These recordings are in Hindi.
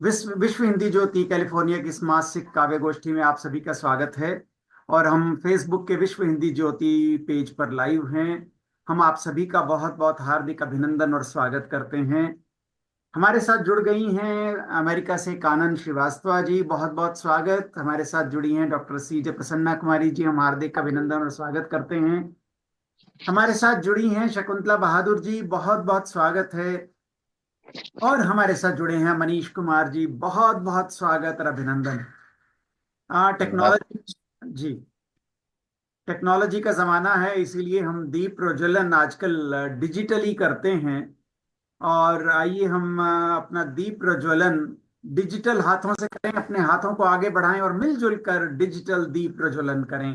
विश्व हिंदी ज्योति कैलिफोर्निया की इस मासिक काव्य गोष्ठी में आप सभी का स्वागत है। और हम फेसबुक के विश्व हिंदी ज्योति पेज पर लाइव हैं। हम आप सभी का बहुत बहुत हार्दिक अभिनंदन और स्वागत करते हैं। हमारे साथ जुड़ गई हैं अमेरिका से कानन श्रीवास्तव जी, बहुत बहुत स्वागत। हमारे साथ जुड़ी हैं डॉक्टर सीजे प्रसन्ना कुमारी जी, हम हार्दिक अभिनंदन और स्वागत करते हैं। हमारे साथ जुड़ी हैं शकुंतला बहादुर जी, बहुत बहुत स्वागत है। और हमारे साथ जुड़े हैं मनीष कुमार जी, बहुत बहुत स्वागत और अभिनंदन। धन्यवाद। टेक्नोलॉजी जी, टेक्नोलॉजी का जमाना है, इसीलिए हम दीप प्रज्वलन आजकल डिजिटली करते हैं। और आइए हम अपना दीप प्रज्वलन डिजिटल हाथों से करें, अपने हाथों को आगे बढ़ाएं और मिलजुल कर डिजिटल दीप प्रज्वलन करें।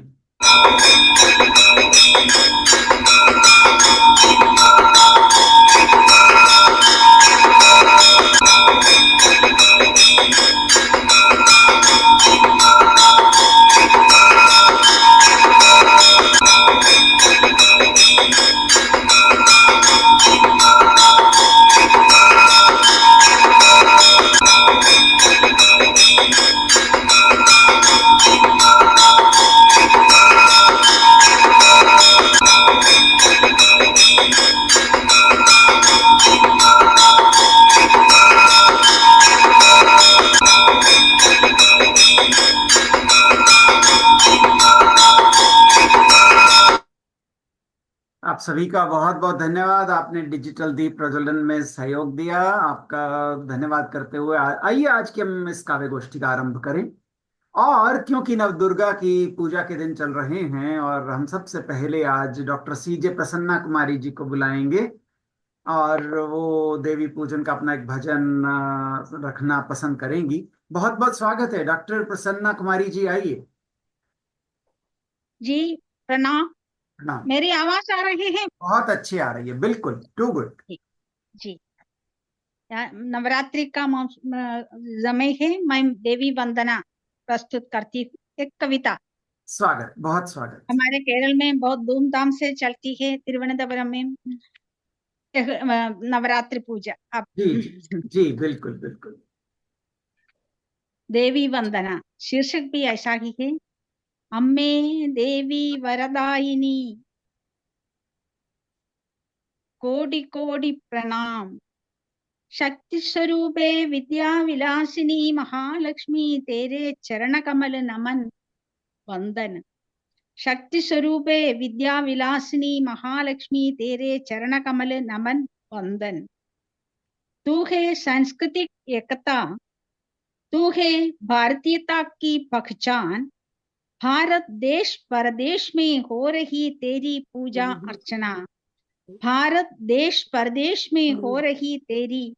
आप सभी का बहुत बहुत धन्यवाद, आपने डिजिटल दीप प्रज्वलन में सहयोग दिया। आपका धन्यवाद करते हुए आइए आज की हम इस काव्य गोष्ठी का आरंभ करें। और क्योंकि नव दुर्गा की पूजा के दिन चल रहे हैं, और हम सबसे पहले आज डॉक्टर सीजे प्रसन्ना कुमारी जी को बुलाएंगे। और वो देवी पूजन का अपना एक भजन रखना पसंद करेंगी। बहुत बहुत स्वागत है डॉक्टर प्रसन्ना कुमारी जी, आइए। जी प्रणाम। प्रणाम। मेरी आवाज आ रही है? बहुत अच्छी आ रही है, बिल्कुल टू गुड। जी। नवरात्रि का समय है, मैं देवी वंदना प्रस्तुत करती हूँ। एक कविता। स्वागत, बहुत स्वागत। हमारे केरल में बहुत धूमधाम से चलती है, तिरुवनंतपुरम में नवरात्रि पूजा। अब जी जी जी, बिल्कुल बिल्कुल। देवी वंदना शीर्षक भी ऐसा ही है। अम्मे देवी वरदायिनी, कोटि कोटि प्रणाम। शक्ति स्वरूपे विद्या विलासिनी महालक्ष्मी, तेरे चरण कमल नमन वंदन। शक्ति स्वरूपे विद्या विलासिनी महालक्ष्मी, तेरे चरण कमल नमन वंदन। तू है सांस्कृतिक एकता, तू है भारतीयता की पहचान। भारत देश परदेश में हो रही तेरी पूजा अर्चना। भारत देश परदेश में हो रही तेरी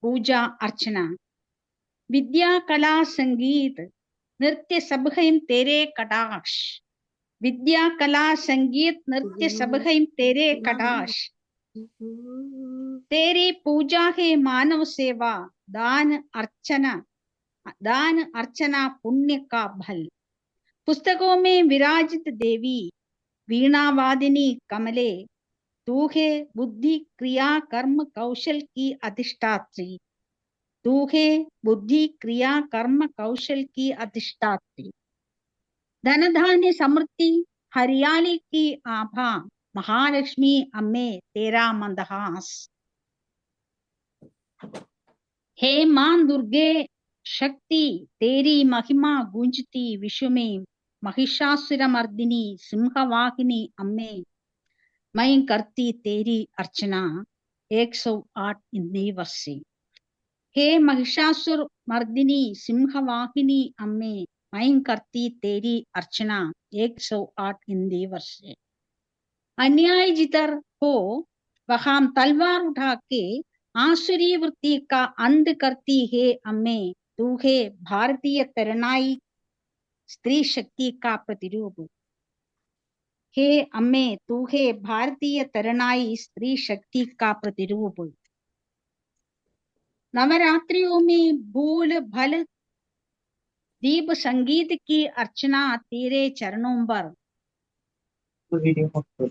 पूजा अर्चना। विद्या कला संगीत नृत्य सब है तेरे कटाक्ष। विद्या कला संगीत नृत्य सब है तेरे कटाक्ष। तेरी पूजा है मानव सेवा, दान अर्चना। दान अर्चना पुण्य का फल। पुस्तकों में विराजित देवी वीणावादिनी कमले, तू है बुद्धि क्रिया कर्म कौशल की अधिष्ठात्री। तू है बुद्धि क्रिया कर्म कौशल की अधिष्ठात्री। धन धान्य समृद्धि हरियाली की आभा, महालक्ष्मी अम्मे तेरा मंदहास। हे मां दुर्गे शक्ति, तेरी महिमा गूंजती विश्व में। महिषासुर मर्दिनी सिंहवाहिनी अम्मे, मैं करती तेरी अर्चना 108 दिवस से। हे महिषासुर मर्दिनी सिंहवाहिनी अम्मे, मैं करती तेरी अर्चना 108 दिवस से। अन्याय जिधर हो वहां तलवार उठा के आसुरी वृत्ति का अंत करती है अम्मे। तू है भारतीय तरुणाई स्त्री शक्ति का प्रतिरूप। हे अम्मे, तू है भारतीय तरुणाई स्त्री शक्ति का प्रतिरूप। नवरात्रियों में भूल भल दीप संगीत की अर्चना तेरे चरणों पर।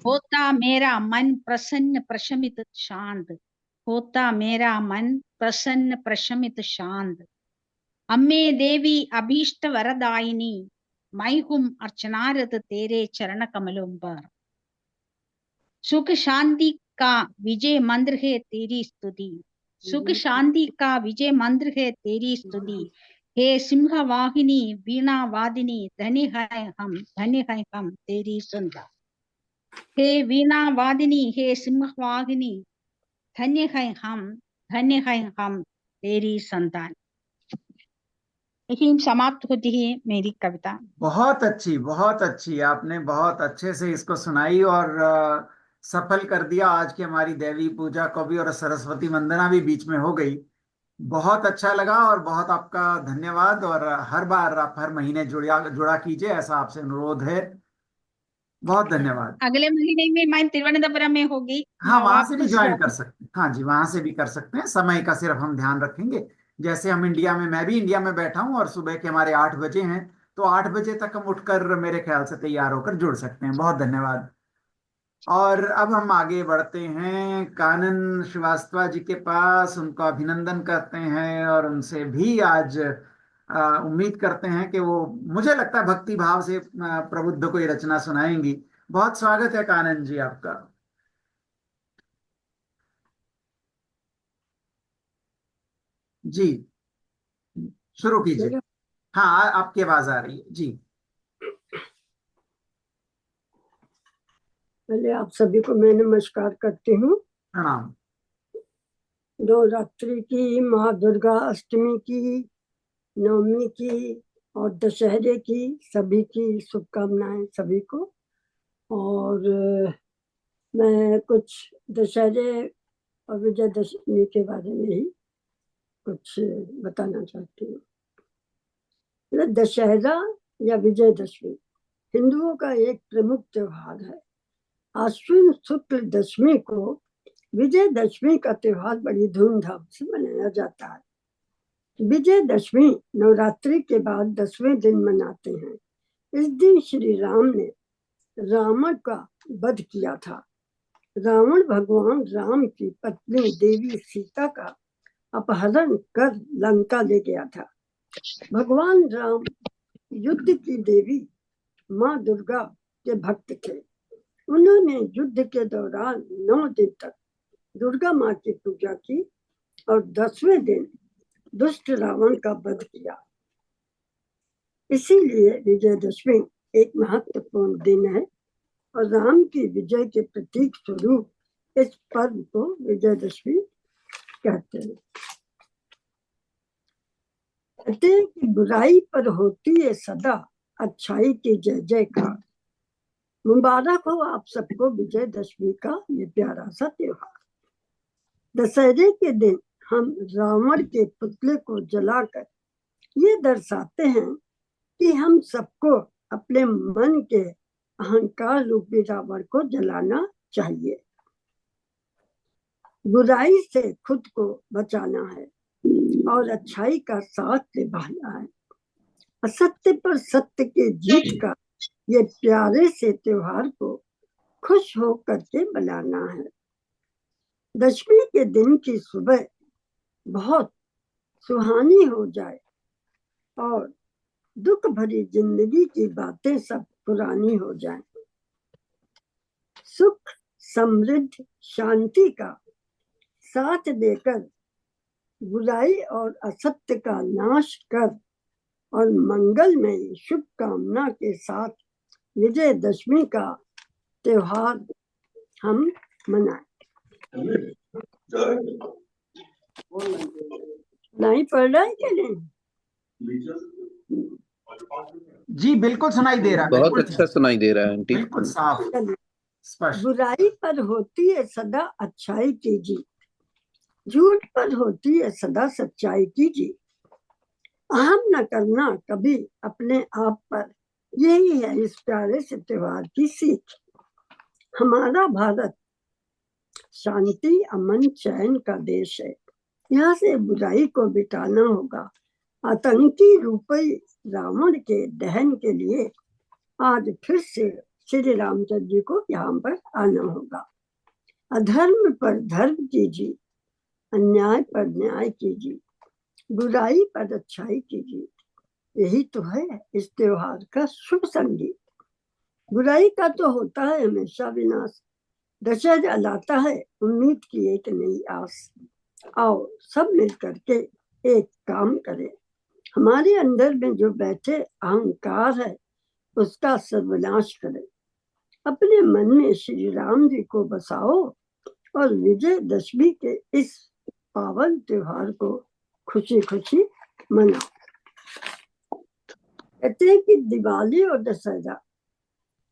होता मेरा मन प्रसन्न प्रशमित शांत। होता मेरा मन प्रसन्न प्रशमित शांत। अम्मे देवी अभीष्ट वरदायिनी, मैं हूँ अर्चनारत तेरे चरण कमलों पर। सुख शांति का विजय मंत्र है तेरी स्तुति, सुख शांति का विजय मंत्र है तेरी स्तुति। हे सिंह वाहिनी वीणा वादिनी, धन्य है हम तेरी सुनता। हे वीणा वादिनी, हे सिंह वाहिनी, धन्य है हम तेरी संतान। यही समाप्त होती है मेरी कविता। बहुत अच्छी, आपने बहुत अच्छे से इसको सुनाई और सफल कर दिया। आज की हमारी देवी पूजा को भी और सरस्वती वंदना भी बीच में हो गई। बहुत अच्छा लगा और बहुत आपका धन्यवाद। और हर बार आप हर महीने जुड़ा कीजिए, ऐसा आपसे अनुरोध है। बहुत धन्यवाद। अगले महीने में मैं तिरुवनंतपुरम में होगी, हाँ, वहां से भी वापस ज्वाइन कर सकते हैं। हाँ जी, वहां से भी कर सकते हैं। समय का सिर्फ हम ध्यान रखेंगे। जैसे हम इंडिया में, मैं भी इंडिया में बैठा हूँ और सुबह के हमारे 8 बजे हैं, तो 8 बजे तक हम उठकर मेरे ख्याल से तैयार होकर जुड़ सकते हैं। बहुत धन्यवाद। और अब हम आगे बढ़ते हैं कानन श्रीवास्तव जी के पास, उनका अभिनंदन करते हैं और उनसे भी आज उम्मीद करते हैं कि वो, मुझे लगता है, भक्ति भाव से प्रबुद्ध कोई रचना सुनाएंगी। बहुत स्वागत है कानन जी आपका। जी, शुरू कीजिए। मेरा हाँ, आपकी आवाज आ रही है जी। पहले आप सभी को मैं नमस्कार करती हूँ। प्रणाम। नवरात्रि की, माँ दुर्गा अष्टमी की, नवमी की और दशहरे की सभी की शुभकामनाएं सभी को। और मैं कुछ दशहरे और विजयदशमी के बारे में ही कुछ बताना चाहती हूँ। दशहरा या विजयदशमी हिंदुओं का एक प्रमुख त्योहार है। आश्विन शुक्ल दशमी को विजयदशमी का त्योहार बड़ी धूमधाम से मनाया जाता है। विजयदशमी नवरात्रि के बाद 10वें दिन मनाते हैं। इस दिन श्री राम ने रावण का वध किया था। रावण भगवान राम की पत्नी देवी सीता का अपहरण कर लंका ले गया था। भगवान राम युद्ध की देवी माँ दुर्गा के भक्त थे। उन्होंने युद्ध के दौरान 9 दिन तक दुर्गा माँ की पूजा की और 10वें दिन दुष्ट रावण का वध किया। इसीलिए विजयदशमी एक महत्वपूर्ण दिन है और राम की विजय के प्रतीक स्वरूप इस पर्व को विजयदशमी कहते हैं। कहते हैं कि बुराई पर होती है सदा अच्छाई की जय जयकार। मुबारक हो आप सबको विजयदशमी का ये प्यारा सा त्योहार। दशहरे के दिन हम रावण के पुतले को जलाकर ये दर्शाते हैं कि हम सबको अपने मन के अहंकार रूपी रावण को जलाना चाहिए। बुराई से खुद को बचाना है और अच्छाई का साथ निभाना है। असत्य पर सत्य के जीत का ये प्यारे से त्योहार को खुश हो करके मनाना है। दशमी के दिन की सुबह बहुत सुहानी हो जाए और दुख भरी जिंदगी की बातें सब पुरानी हो जाएं। सुख समृद्धि शांति का साथ देकर बुराई और असत्य का नाश कर और मंगलमय शुभकामना के साथ विजयदशमी का त्योहार हम मनाएं। नहीं पढ़ रहा है क्या? नहीं जी, बिल्कुल सुनाई दे रहा है। बहुत बिल्कुल अच्छा सुनाई दे रहा है आंटी। बिल्कुल साफ स्पष्ट। बुराई पर होती है सदा अच्छाई की जीत, झूठ पर होती है सदा सच्चाई की जीत। अहम न करना कभी अपने आप पर, यही है इस प्यारे से त्योहार की सीख। हमारा भारत शांति अमन चैन का देश है। यहाँ से बुराई को मिटाना होगा। आतंकी रूपी रावण के दहन के लिए आज फिर से श्री रामचंद्र जी को यहाँ पर आना होगा। अधर्म पर धर्म की जीत, अन्याय पर न्याय की जीत, बुराई पर अच्छाई की जीत, यही तो है इस त्योहार का शुभ संगीत। बुराई का तो होता है हमेशा विनाश, दशहरा लाता है उम्मीद की एक नई आस। आओ सब मिलकर के एक काम करें, हमारे अंदर में जो बैठे अहंकार है उसका सर्वनाश करें। अपने मन में श्री राम जी को बसाओ और विजयदशमी के इस पावन त्योहार को खुशी खुशी मनाओ। कहते हैं कि दिवाली और दशहरा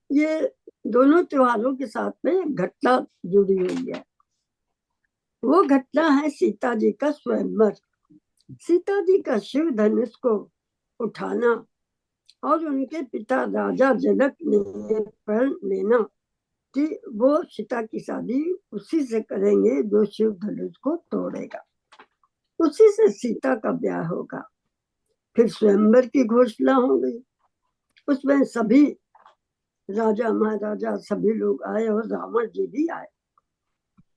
ये दोनों त्योहारों के साथ में एक घटना जुड़ी हुई है। वो घटना है सीता जी का स्वयंवर, सीता जी का शिव धनुष को उठाना और उनके पिता राजा जनक ने प्रण लेना कि वो सीता की शादी उसी से करेंगे जो शिव धनुष को तोड़ेगा, उसी से सीता का ब्याह होगा। फिर स्वयंवर की घोषणा हो गई, उसमें सभी राजा महाराजा सभी लोग आए और रावण जी भी आए।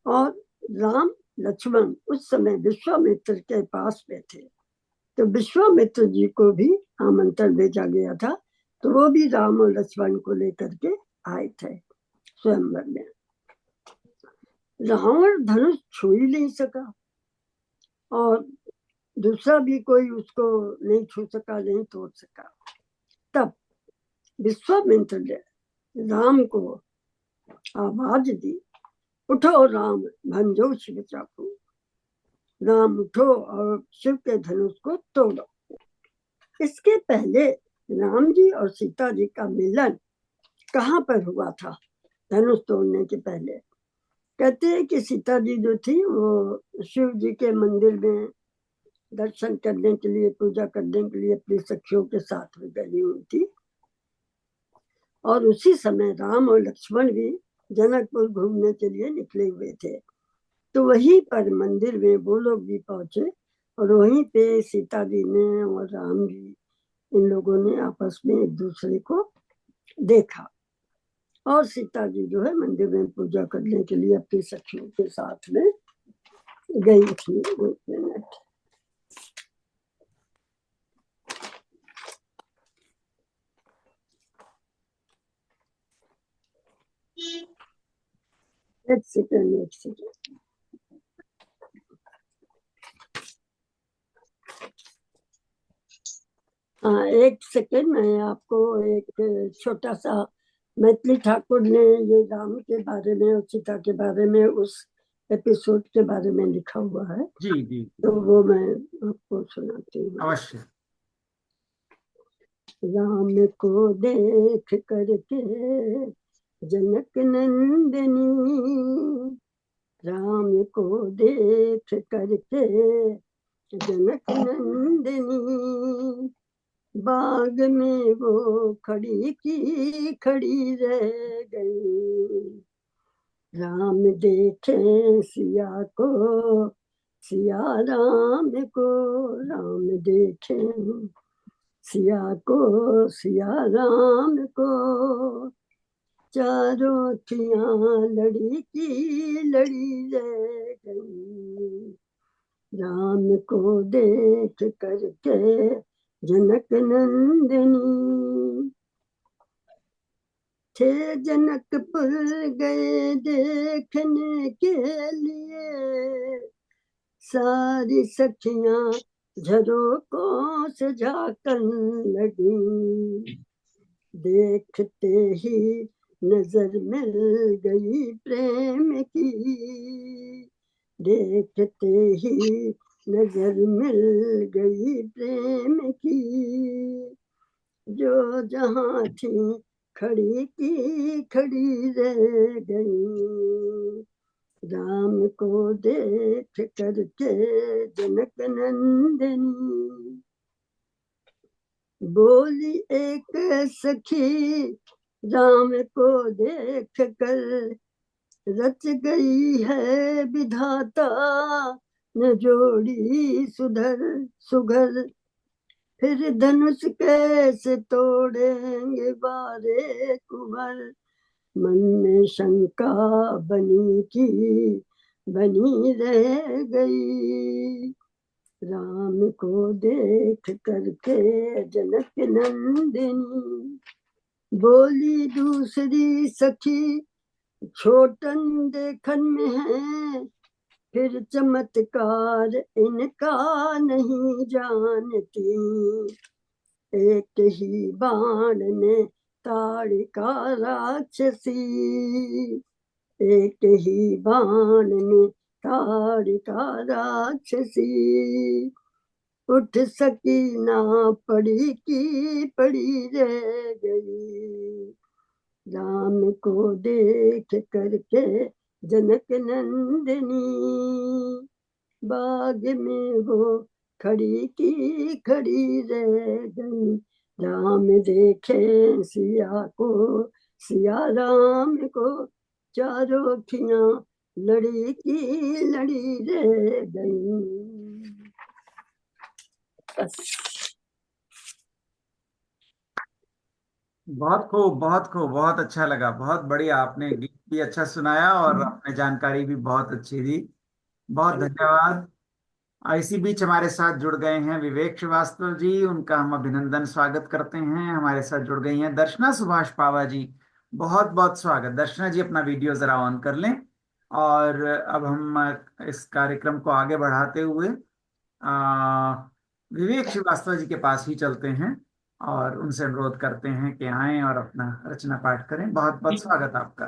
और राम लक्ष्मण उस समय विश्वामित्र के पास में थे, तो विश्वामित्र जी को भी आमंत्रण भेजा गया था, तो वो भी राम और लक्ष्मण को लेकर के आए थे स्वयंवर में। रावण धनुष छू ही नहीं सका और दूसरा भी कोई उसको नहीं छू सका, नहीं तोड़ सका। तब विश्वामित्र ने राम को आवाज दी, उठो राम भंजो शिव चाकू, राम उठो और शिव के धनुष को तोड़ो। इसके पहले राम जी और सीता जी का मिलन कहाँ पर हुआ था? धनुष तोड़ने के पहले कहते हैं कि सीता जी जो थी वो शिव जी के मंदिर में दर्शन करने के लिए, पूजा करने के लिए अपनी सखियों के साथ में गई हुई थी। और उसी समय राम और लक्ष्मण भी जनकपुर घूमने के लिए निकले हुए थे, तो वहीं पर मंदिर में वो लोग भी पहुंचे और वहीं पे सीता जी ने और राम जी इन लोगों ने आपस में एक दूसरे को देखा। और सीता जी जो है मंदिर में पूजा करने के लिए अपनी सखियों के साथ में गई थी। एक सेकेंड हाँ, एक सेकेंड मैं आपको एक छोटा सा मैथिली ठाकुर ने ये राम के बारे में और सीता के बारे में उस एपिसोड के बारे में लिखा हुआ है, जी जी तो वो मैं आपको सुनाती हूँ। अवश्य। राम को देख करके जनक नंदिनी, राम को देख करके जनक नंदिनी, बाग में वो खड़ी की खड़ी रह गई। राम देखे सिया को, सिया राम को, राम देखे सिया को, सिया राम को, चारों अखियां लड़ी की लड़ी रह गई। राम को देख करके जनक नंदिनी, थे जनकपुर गए देखने के लिए, सारी सखियां झरोकों से झांकन लगी। देखते ही नजर मिल गई प्रेम की, देखते ही नजर मिल गई प्रेम की, जो जहाँ थी खड़ी की खड़ी रह गई। राम को देख करके जनक नंदिनी, बोली एक सखी राम को देख कर, रच गई है विधाता न जोड़ी सुधर सुघर, फिर धनुष कैसे तोड़ेंगे बारे कुंवर। मन में शंका बनी की बनी रह गई। राम को देख करके जनक नंदिनी बोली दूसरी सखी, छोटन देखन में है, फिर चमत्कार इनका नहीं जानती। एक ही बाण ने ताड़िका राक्षसी, एक ही बाण ने ताड़िका राक्षसी। उठ सकी ना पड़ी की पड़ी रह गई। राम को देख करके जनक नंदिनी बाग में वो खड़ी की खड़ी रह गई। राम देखे सिया को, सिया राम को, चारों खियां लड़ी की लड़ी रह गई। बस। बहुत खूब, बहुत खूब, बहुत अच्छा लगा, बहुत बढ़िया। आपने गीत भी अच्छा सुनाया और आपने जानकारी भी बहुत अच्छी दी। बहुत धन्यवाद। इसी बीच हमारे साथ जुड़ गए हैं विवेक श्रीवास्तव जी, उनका हम अभिनंदन स्वागत करते हैं। हमारे साथ जुड़ गई हैं दर्शना सुभाष पावा जी, बहुत बहुत स्वागत। दर्शना जी अपना वीडियो जरा ऑन कर लें। और अब हम इस कार्यक्रम को आगे बढ़ाते हुए विवेक श्रीवास्तव जी के पास ही चलते हैं और उनसे अनुरोध करते हैं कि आएं और अपना रचना पाठ करें। बहुत बहुत स्वागत आपका।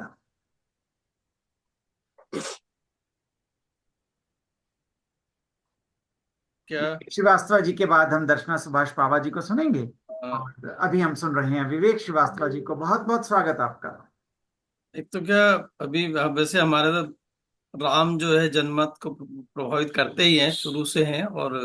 क्या श्रीवास्तव जी के बाद हम दर्शना सुभाष पावा जी को सुनेंगे। हाँ, और अभी हम सुन रहे हैं विवेक श्रीवास्तव जी को। बहुत बहुत स्वागत आपका। एक तो क्या, अभी वैसे हमारे तो राम जो है जनमत को प्रभावित करते ही हैं, शुरू से हैं। और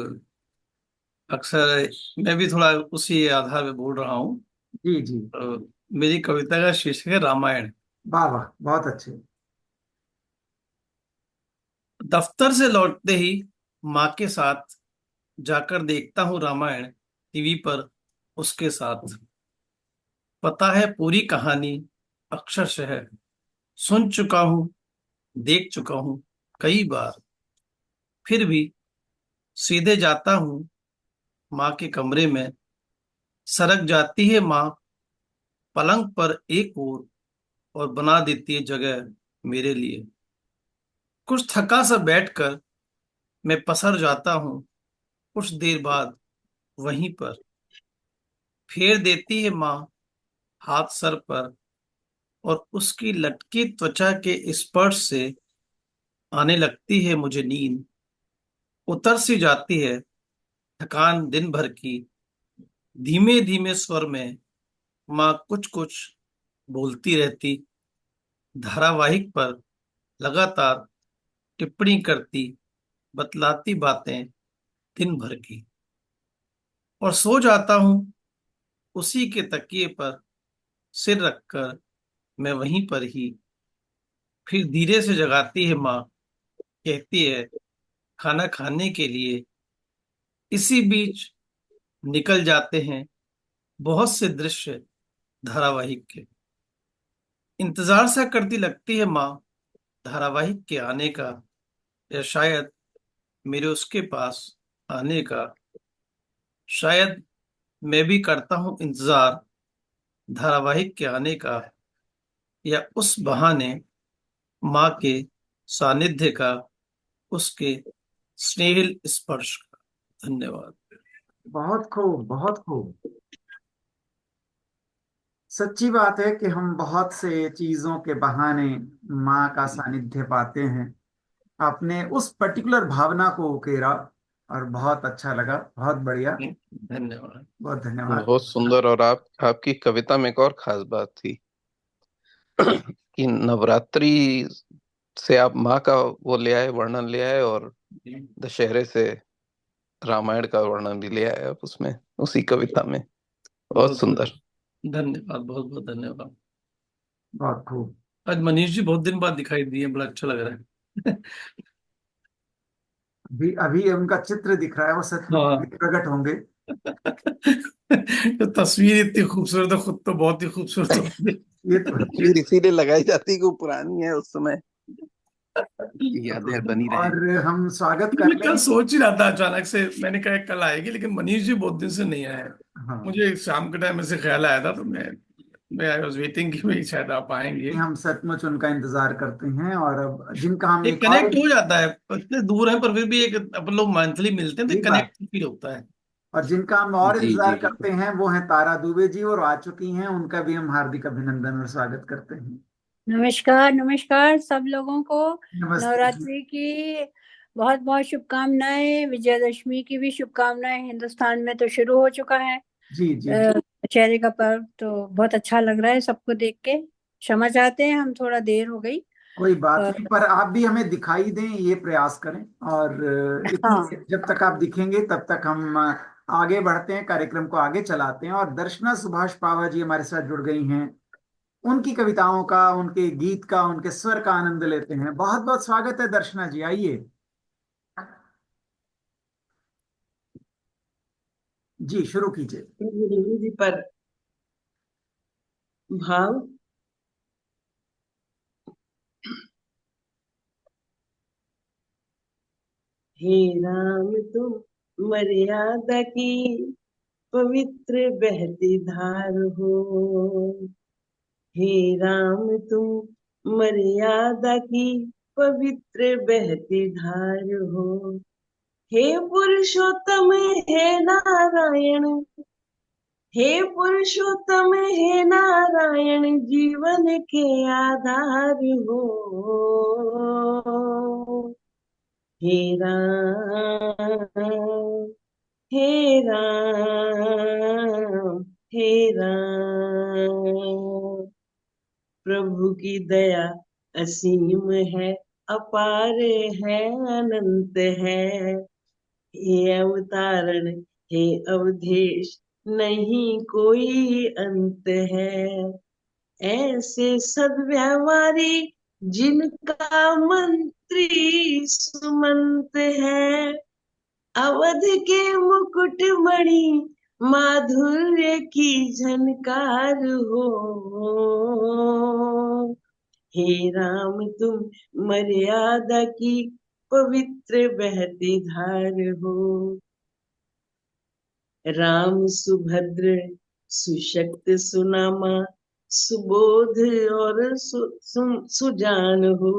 अक्सर मैं भी थोड़ा उसी आधार पे बोल रहा हूँ। जी जी। तो मेरी कविता का शीर्षक है रामायण। वाह वाह, बहुत अच्छे। दफ्तर से लौटते ही माँ के साथ जाकर देखता हूँ रामायण टीवी पर उसके साथ। पता है पूरी कहानी अक्षरशः, सुन चुका हूँ, देख चुका हूँ कई बार। फिर भी सीधे जाता हूँ माँ के कमरे में। सरक जाती है माँ पलंग पर एक और बना देती है जगह मेरे लिए। कुछ थका सा बैठकर मैं पसर जाता हूँ। कुछ देर बाद वहीं पर फेर देती है माँ हाथ सर पर, और उसकी लटकी त्वचा के स्पर्श से आने लगती है मुझे नींद। उतर सी जाती है थकान दिन भर की। धीमे धीमे स्वर में माँ कुछ कुछ बोलती रहती, धारावाहिक पर लगातार टिप्पणी करती, बतलाती बातें दिन भर की। और सो जाता हूँ उसी के तकिए पर सिर रखकर मैं वहीं पर ही। फिर धीरे से जगाती है माँ, कहती है खाना खाने के लिए। इसी बीच निकल जाते हैं बहुत से दृश्य धारावाहिक के। इंतजार सा करती लगती है माँ धारावाहिक के आने का, या शायद मेरे उसके पास आने का। शायद मैं भी करता हूँ इंतजार धारावाहिक के आने का, या उस बहाने माँ के सानिध्य का, उसके स्नेहिल स्पर्श का। धन्यवाद। बहुत खूब, बहुत खूब। सच्ची बात है कि हम बहुत से चीजों के बहाने माँ का सानिध्य पाते हैं। आपने उस पर्टिकुलर भावना को उकेरा और बहुत अच्छा लगा। बहुत बढ़िया, धन्यवाद। बहुत धन्यवाद। बहुत सुंदर। और आपकी कविता में एक और खास बात थी कि नवरात्रि से आप माँ का वो ले आए, वर्णन ले आए, और दशहरे से रामायण का वर्णन भी ले आए आप उसमें, उसी कविता में। बहुत सुंदर। धन्यवाद, बहुत बहुत धन्यवाद। बहुत खूब। आज मनीष जी बहुत दिन बाद दिखाई दिए, बड़ा अच्छा लग रहा है। अभी अभी उनका चित्र दिख रहा है, वो सचमुच हाँ। प्रकट होंगे। तो तस्वीर इतनी खूबसूरत है, खुद तो बहुत ही खूबसूरत होती है। ये तो तस्वीर इसीलिए लगाई जाती है कि वो पुरानी है उस समय। यादें बनी रहे। और हम स्वागत मैं करते कल हैं। सोच ही रहा था, अचानक से मैंने कहा कल आएगी, लेकिन मनीष जी बहुत दिन से नहीं आए। हाँ, मुझे शाम के टाइम में से ख्याल आया था, तो मैं आई वाज वेटिंग कि भाई शायद आप आएंगे। हम सचमुच उनका इंतजार करते हैं। और अब जिनका हम एक एक और कनेक्ट हो जाता है, इतने दूर है पर फिर भी एक अपन लोग मंथली मिलते हैं, तो सही एक बात, कनेक्ट फील होता है। और जिनका हम और जी इंतजार जी जी। करते हैं वो हैं तारा दुबे जी, और आ चुकी हैं। उनका भी हम हार्दिक अभिनंदन और स्वागत करते हैं। नमस्कार नमस्कार सब लोगों को। नमस्ते जी। नवरात्रि की बहुत बहुत शुभकामनाएं, विजयदशमी की भी शुभकामनाएं। हिंदुस्तान में तो शुरू हो चुका है जी जी। दशहरे का पर्व, तो बहुत अच्छा लग रहा है सबको देख के। क्षमा चाहते हैं, हम थोड़ा देर हो गई। कोई बात पर नहीं, पर आप भी हमें दिखाई दें ये प्रयास करें। और हाँ, जब तक आप दिखेंगे तब तक हम आगे बढ़ते हैं, कार्यक्रम को आगे चलाते हैं। और दर्शना सुभाष पावा जी हमारे साथ जुड़ गई हैं। उनकी कविताओं का, उनके गीत का, उनके स्वर का आनंद लेते हैं। बहुत बहुत स्वागत है दर्शना जी, आइए। जी शुरू कीजिए। हिंदी पर भाव। हे राम तुम मर्यादा की पवित्र बहती धार हो। हे राम तुम मर्यादा की पवित्र बहती धार हो। हे पुरुषोत्तम हे नारायण, हे पुरुषोत्तम हे नारायण, जीवन के आधार हो। हे राम, हे राम, हे राम। प्रभु की दया असीम है, अपार है, अनंत है। हे अवतारण हे अवधेश, नहीं कोई अंत है। ऐसे सद्व्यवहारी जिनका मंत्री सुमंत है। अवध के मुकुट मणि माधुर्य की झनकार हो। हे राम तुम मर्यादा की पवित्र बहती धार हो। राम सुभद्र सुशक्त सुनामा, सुबोध और सुजान हो।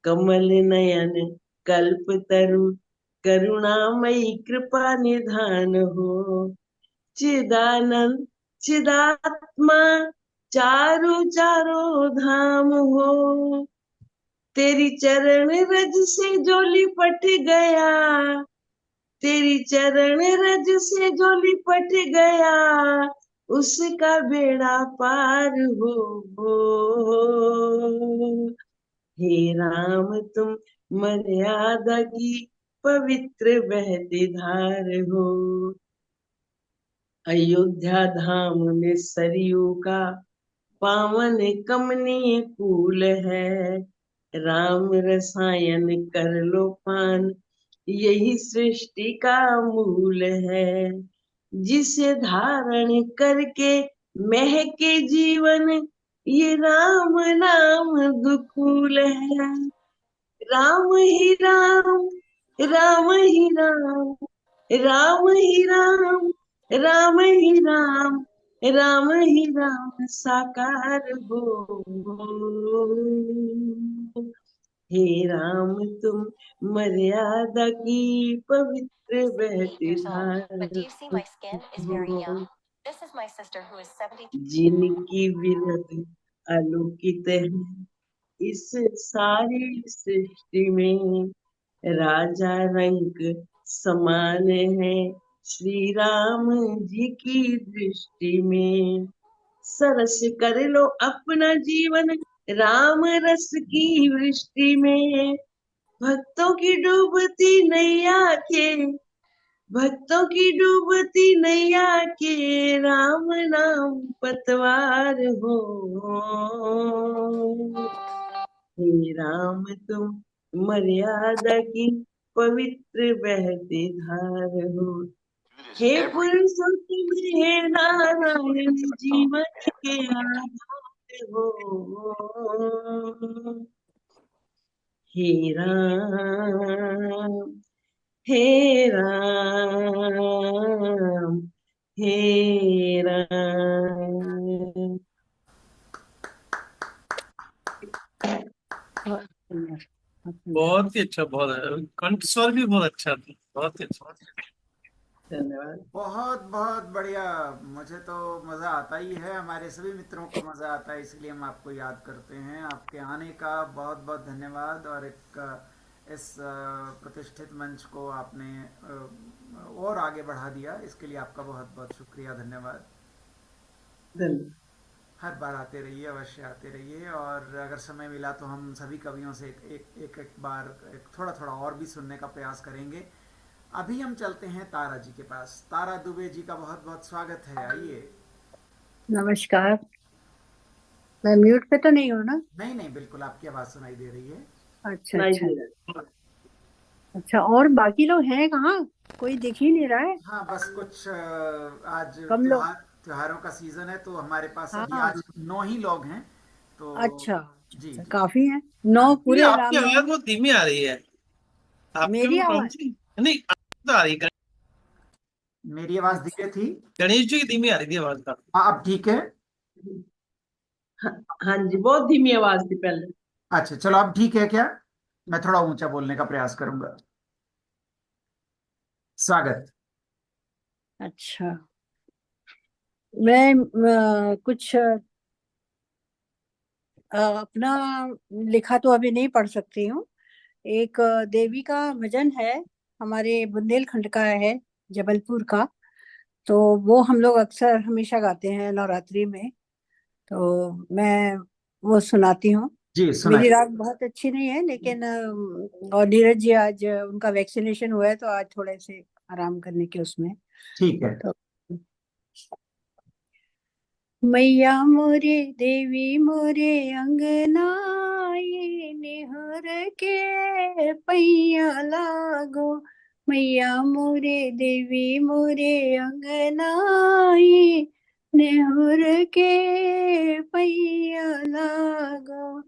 कमल नयन कल्प तरु, करुणामयी कृपा निधान हो। चिदानंद चिदात्मा चारों चारों धाम हो। तेरी चरण रज से जो लिपट गया, तेरी चरण रज से जो लिपट गया, उसका बेड़ा पार हो। हे राम तुम मर्यादा की पवित्र बहती धार हो। अयोध्या धाम में सरयू का पावन कमनीय कूल है। राम रसायन कर लो पान, यही सृष्टि का मूल है। जिसे धारण करके महके जीवन, ये राम नाम दुकूल है। राम ही राम, राम ही राम, राम ही राम, राम ही राम, राम ही राम साकार हो। हे राम तुम मर्यादा की पवित्र बहती धार हो। जिनकी विरध अलौकित है इस सारी सृष्टि में, राजा रंग समान है श्री राम जी की दृष्टि में। सरस कर लो अपना जीवन राम रस की वृष्टि में। भक्तों की डूबती नैया के, भक्तों की डूबती नैया के, राम नाम पतवार हो। हे राम तुम मर्यादा की पवित्र बहती धार हो। हे पुरुषोत्तम हे नारायण, जीवन के आधार हो। हे राम हे राम हे राम। बहुत सुंदर, बहुत सुंदर। बहुत ही अच्छा, बहुत कंठ स्वर भी बहुत अच्छा था, बहुत ही अच्छा। धन्यवाद। बहुत बहुत बढ़िया। मुझे तो मज़ा आता ही है, हमारे सभी मित्रों को मज़ा आता है, इसलिए हम आपको याद करते हैं। आपके आने का बहुत बहुत धन्यवाद। और एक इस प्रतिष्ठित मंच को आपने और आगे बढ़ा दिया, इसके लिए आपका बहुत बहुत शुक्रिया, धन्यवाद। धन्यवाद। हर बार आते रहिए, अवश्य आते रहिए। और अगर समय मिला तो हम सभी कवियों से एक बार थोड़ा थोड़ा और भी सुनने का प्रयास करेंगे। अभी हम चलते हैं तारा जी के पास। तारा दुबे जी का बहुत बहुत स्वागत है, आइए। नमस्कार। मैं म्यूट पे तो नहीं हूँ ना? नहीं नहीं, बिल्कुल आपकी आवाज़ सुनाई दे रही है। अच्छा सुनाई अच्छा दे रहा है। अच्छा। और बाकी लोग हैं कहाँ? कोई दिख ही नहीं रहा है। हाँ, बस कुछ आज कम लोग। त्योहारों का सीजन है, तो हमारे पास अभी हाँ। आज 9 ही लोग हैं। तो अच्छा जी अच्छा, जी। काफी है। हाँ, 9 ये पूरे आपकी रामनवमी। आवाज बहुत धीमी आ रही है। आपके मेरी वो कौन आवाज? सी, नहीं आपकी तो आ रही है। मेरी आवाज़ अच्छा धीरे थी। गणेश जी की धीमी आ रही थी आवाज का। हाँ, अब ठीक है। हाँ, हाँ जी, बहुत धीमी आवाज थी पहले। अच्छा चलो, अब ठीक है क्या? मैं थोड़ा ऊंचा बोलने का प्रयास करूंगा। स्वागत। अच्छा। मैं कुछ अपना लिखा तो अभी नहीं पढ़ सकती हूँ। एक देवी का भजन है, हमारे बुंदेलखंड का है, जबलपुर का। तो वो हम लोग अक्सर हमेशा गाते हैं नवरात्रि में। तो मैं वो सुनाती हूँ। जी मेरी सुनाइए। राग बहुत अच्छी नहीं है, लेकिन और नीरज जी आज उनका वैक्सीनेशन हुआ है, तो आज थोड़े से आराम करने के उसमें। ठीक है। तो मैया मोरे देवी मोरे अंगनाई, निहर के पैया लागो। मैया मोरे देवी मोरे अंगनाई, निहुर के पैया लागो।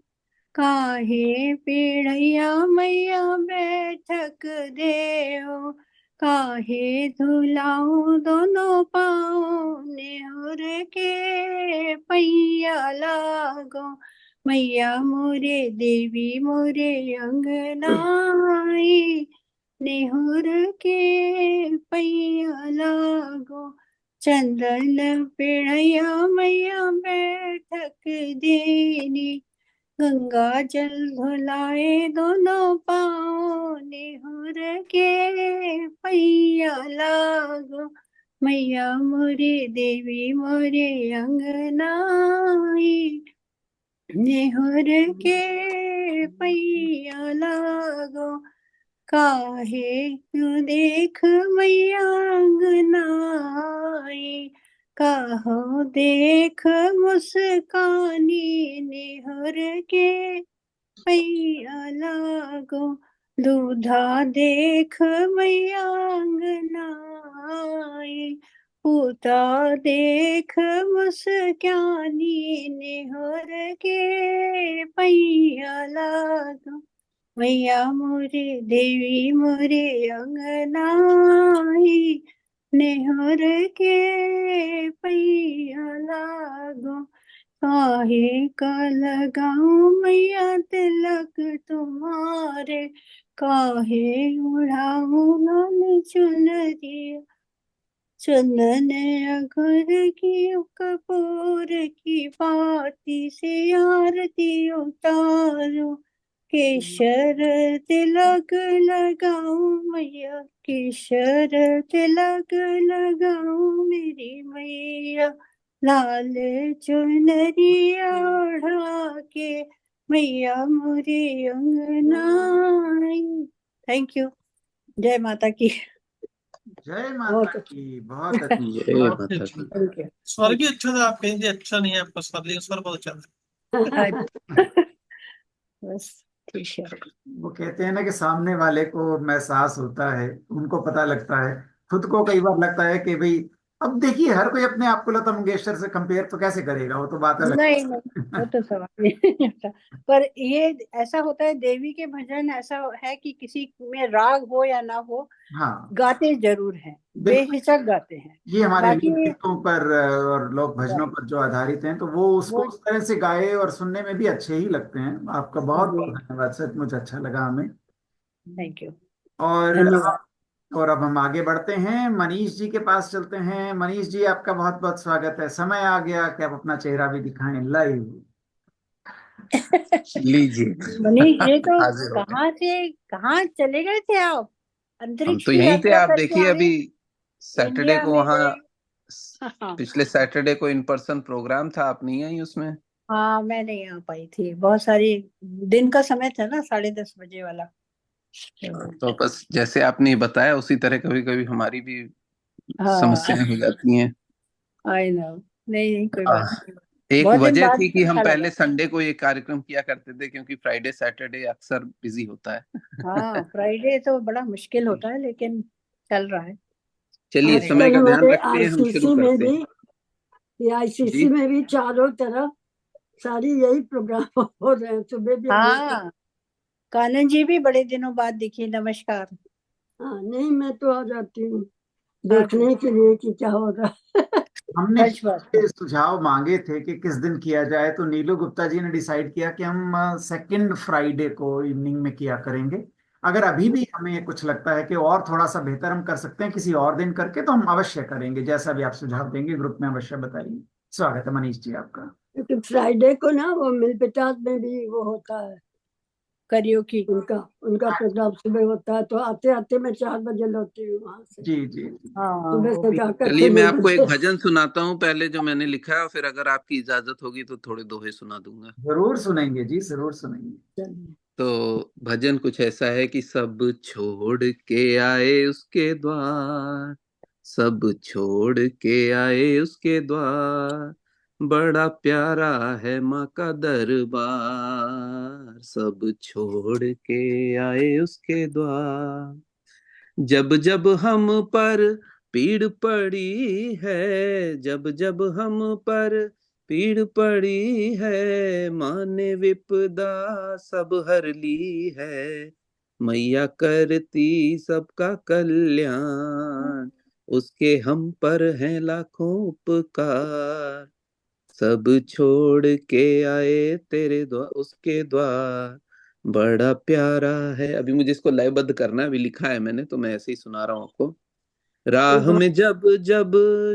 काहे पीढ़ैया मैया बैठक देओ, काहे धुलाऊं दोनों पाँव, नेहुर के पैया लागो। मैया मोरे देवी मोरे अंगनाई, नेहुर के पैया लागो। चंदन पीढ़ैया मैया बैठक देनी, गंगा जल धुलाए दोनों पाँव, निहुर के पैया लागो। मैया मोरे देवी मोरे अंगनाई, निहुर के पैया लागो। काहे क्यों देख मैया अंगनाई, काहो देख मुस्कानी, निहुर के पैया लागो। दूधा देख मैया अंगनाई, पूता देख मुस्कानी, निहुर के पैया लागो। मैया मोरे देवी मोरे अंगनाई, नेहुर के पैया लागो। काहे का लगाऊं मैया तिलक तुम्हारे, काहे उड़ाऊं लाल चुनरिया। चंदन अगर की कपूर की बाती से आरती उतारो, केसर तिलक लगाऊं मैया, केसर तिलक लगाऊं मेरी मैया। लाल चुनरिया ओढ़ा के मैया मोरे अंगनाई। Thank you. जय माता की। जय माता की। बहुत अच्छा। जय बहुत माता अच्छा। दी। Thank you. स्वर भी अच्छा था, आप कहेंगे अच्छा नहीं है आपका स्वर, लेकिन स्वर बहुत अच्छा था। बस ठीक है। वो कहते हैं ना कि सामने वाले को एहसास होता है, उनको पता लगता है। खुद को कई बार लगता है कि भाई अब देखिए, हर कोई अपने आप को लता मंगेशकर से कंपेयर तो कैसे करेगा, वो तो बात अलग नहीं नहीं, है। वो तो सवाल ही नहीं आता। पर ये ऐसा होता है, देवी के भजन ऐसा है कि किसी में राग हो या ना हो, हाँ, गाते जरूर हैं, बिल्कुल। बेहिचक गाते हैं। ये हमारे बाकी लोकगीतों पर और लोक भजनों पर जो आधारित हैं, तो वो उसको वो उस तरह से गाए और सुनने में भी अच्छे ही लगते हैं। आपका बहुत जी, बहुत धन्यवाद, सचमुच अच्छा लगा हमें। थैंक यू, और धन्यवाद। अब हम आगे बढ़ते हैं, मनीष जी के पास चलते हैं। मनीष जी, आपका बहुत बहुत स्वागत है। समय आ गया कि आप अपना चेहरा भी दिखाएं लाइव। लीजिए। मनीष जी तो हाजिर हो गए। कहाँ चले गए थे आप? हम अंतरिक्ष तो की यहीं थे, यात्रा आप करके देखिए आए, अभी सैटरडे इंडिया को में वहाँ, गए। हाँ पिछले सैटरडे को इन पर्सन प्रोग्राम था, आप नहीं आई उसमें। हाँ, मैं नहीं आ पाई थी, बहुत सारी, दिन का समय था ना, 10:30 बजे वाला। तो तो बस जैसे आपने बताया उसी तरह कभी कभी हमारी भी हाँ, समस्याएं हो जाती हैं। आई नो, नहीं नहीं, कोई आह, बात नहीं। एक बहुत दिन वजह बाद थी कि हम अच्छा पहले लगा। संडे को ये कार्यक्रम किया करते थे, क्योंकि फ्राइडे सैटरडे अक्सर बिजी होता है। हाँ, फ्राइडे तो बड़ा मुश्किल होता है, लेकिन चल रहा है। चलिए, नहीं, समय आजकल का ध्यान हमारे रखते हैं, हम शुरू आईसीसी में करते भी, हैं। ये जी। आईसीसी में भी चारों तरफ सारी यही प्रोग्राम हो रहे हैं, सुबह भी अभी। हाँ, कानन जी भी बड़े दिनों बाद दिखी, नमस्कार। हाँ, नहीं मैं तो आ जाती हूँ अच्छा, देखने के लिए कि क्या हो रहा है। हमने सच बात है। सुझाव मांगे थे कि किस दिन किया जाए, तो नीलू गुप्ता जी ने डिसाइड किया कि हम सेकंड फ्राइडे को इवनिंग में किया करेंगे। अगर अभी भी हमें कुछ लगता है कि और थोड़ा सा बेहतर हम कर सकते हैं किसी और दिन करके, तो हम अवश्य करेंगे। जैसा भी आप सुझाव देंगे ग्रुप में अवश्य बताइए। स्वागत है मनीष जी आपका। क्योंकि फ्राइडे को ना वो मिलपिटास में भी वो होता है, करियोकी। उनका उनका प्रोग्राम सुबह होता है, तो आते आते मैं 4 बजे लौटी हूँ वहां से, जी जी। हाँ, सुबह वो से भी। जाकर चलिए, फिर मैं नहीं आपको एक बजे। भजन सुनाता हूँ पहले, जो मैंने लिखा है, और फिर अगर आपकी इजाजत होगी तो थोड़े दोहे सुना दूंगा। जरूर सुनेंगे जी, जरूर सुनेंगे। चलिए। तो भजन कुछ ऐसा है कि सब छोड़ के आए उसके द्वार, सब छोड़ के आए उसके द्वार, बड़ा प्यारा है माँ का दरबार, सब छोड़ के आए उसके द्वार। जब जब हम पर पीड़ पड़ी है, जब जब हम पर पीड़ पड़ी है, माँ ने विपदा सब हर ली है, मैया करती सबका कल्याण, उसके हम पर हैं लाखों उपकार, सब छोड़ के आए तेरे द्वार, उसके द्वार, बड़ा प्यारा है। अभी मुझे इसको लयबद्ध करना है, अभी लिखा है मैंने, तो मैं ऐसे ही सुना रहा हूँ आपको। कोई राह बात। में जब जब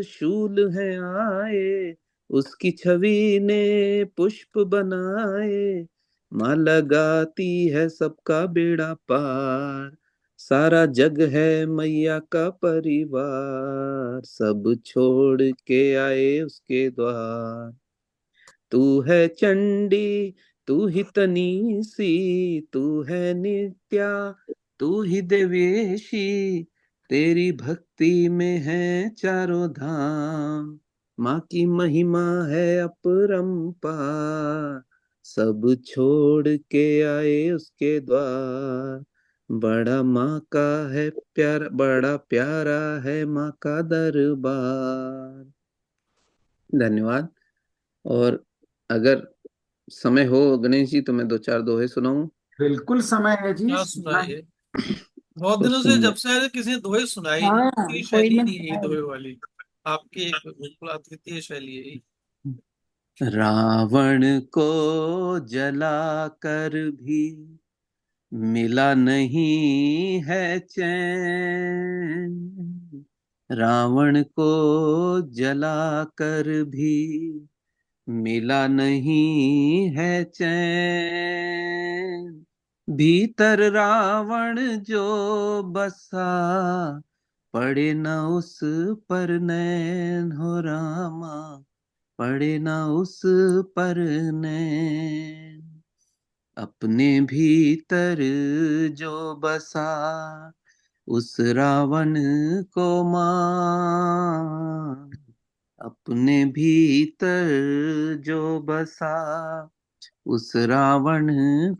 शूल है आए, उसकी छवि ने पुष्प बनाए, माँ लगाती है सबका बेड़ा पार, सारा जग है मैया का परिवार, सब छोड़ के आए उसके द्वार। तू है चंडी, तू ही तनीसी, तू है नित्या, तू ही देवेशी, तेरी भक्ति में है चारों धाम, माँ की महिमा है अपरंपार, सब छोड़ के आए उसके द्वार, बड़ा माँ का है प्यारा, बड़ा प्यारा है माँ का दरबार। धन्यवाद। और अगर समय हो गणेश जी, तो मैं दो चार दोहे सुनाऊं। बिल्कुल समय है जी, क्या सुनना है। सुनाइए। बहुत तो दिनों से सुनिए। जब से किसी ने दोहे सुनाई नहीं, हाँ, की कोई शैली ना नहीं है ये सुनाए। दोहे वाली। आपकी एक बिल्कुल अद्वितीय शैली है ये। रावण को जला कर भी मिला नहीं है चैन, रावण को जला कर भी मिला नहीं है चैन, भीतर रावण जो बसा, पड़े न उस पर नैन हो रामा, पड़े न उस पर नैन, अपने भीतर जो बसा, उस रावण को मार, अपने भीतर जो बसा, उस रावण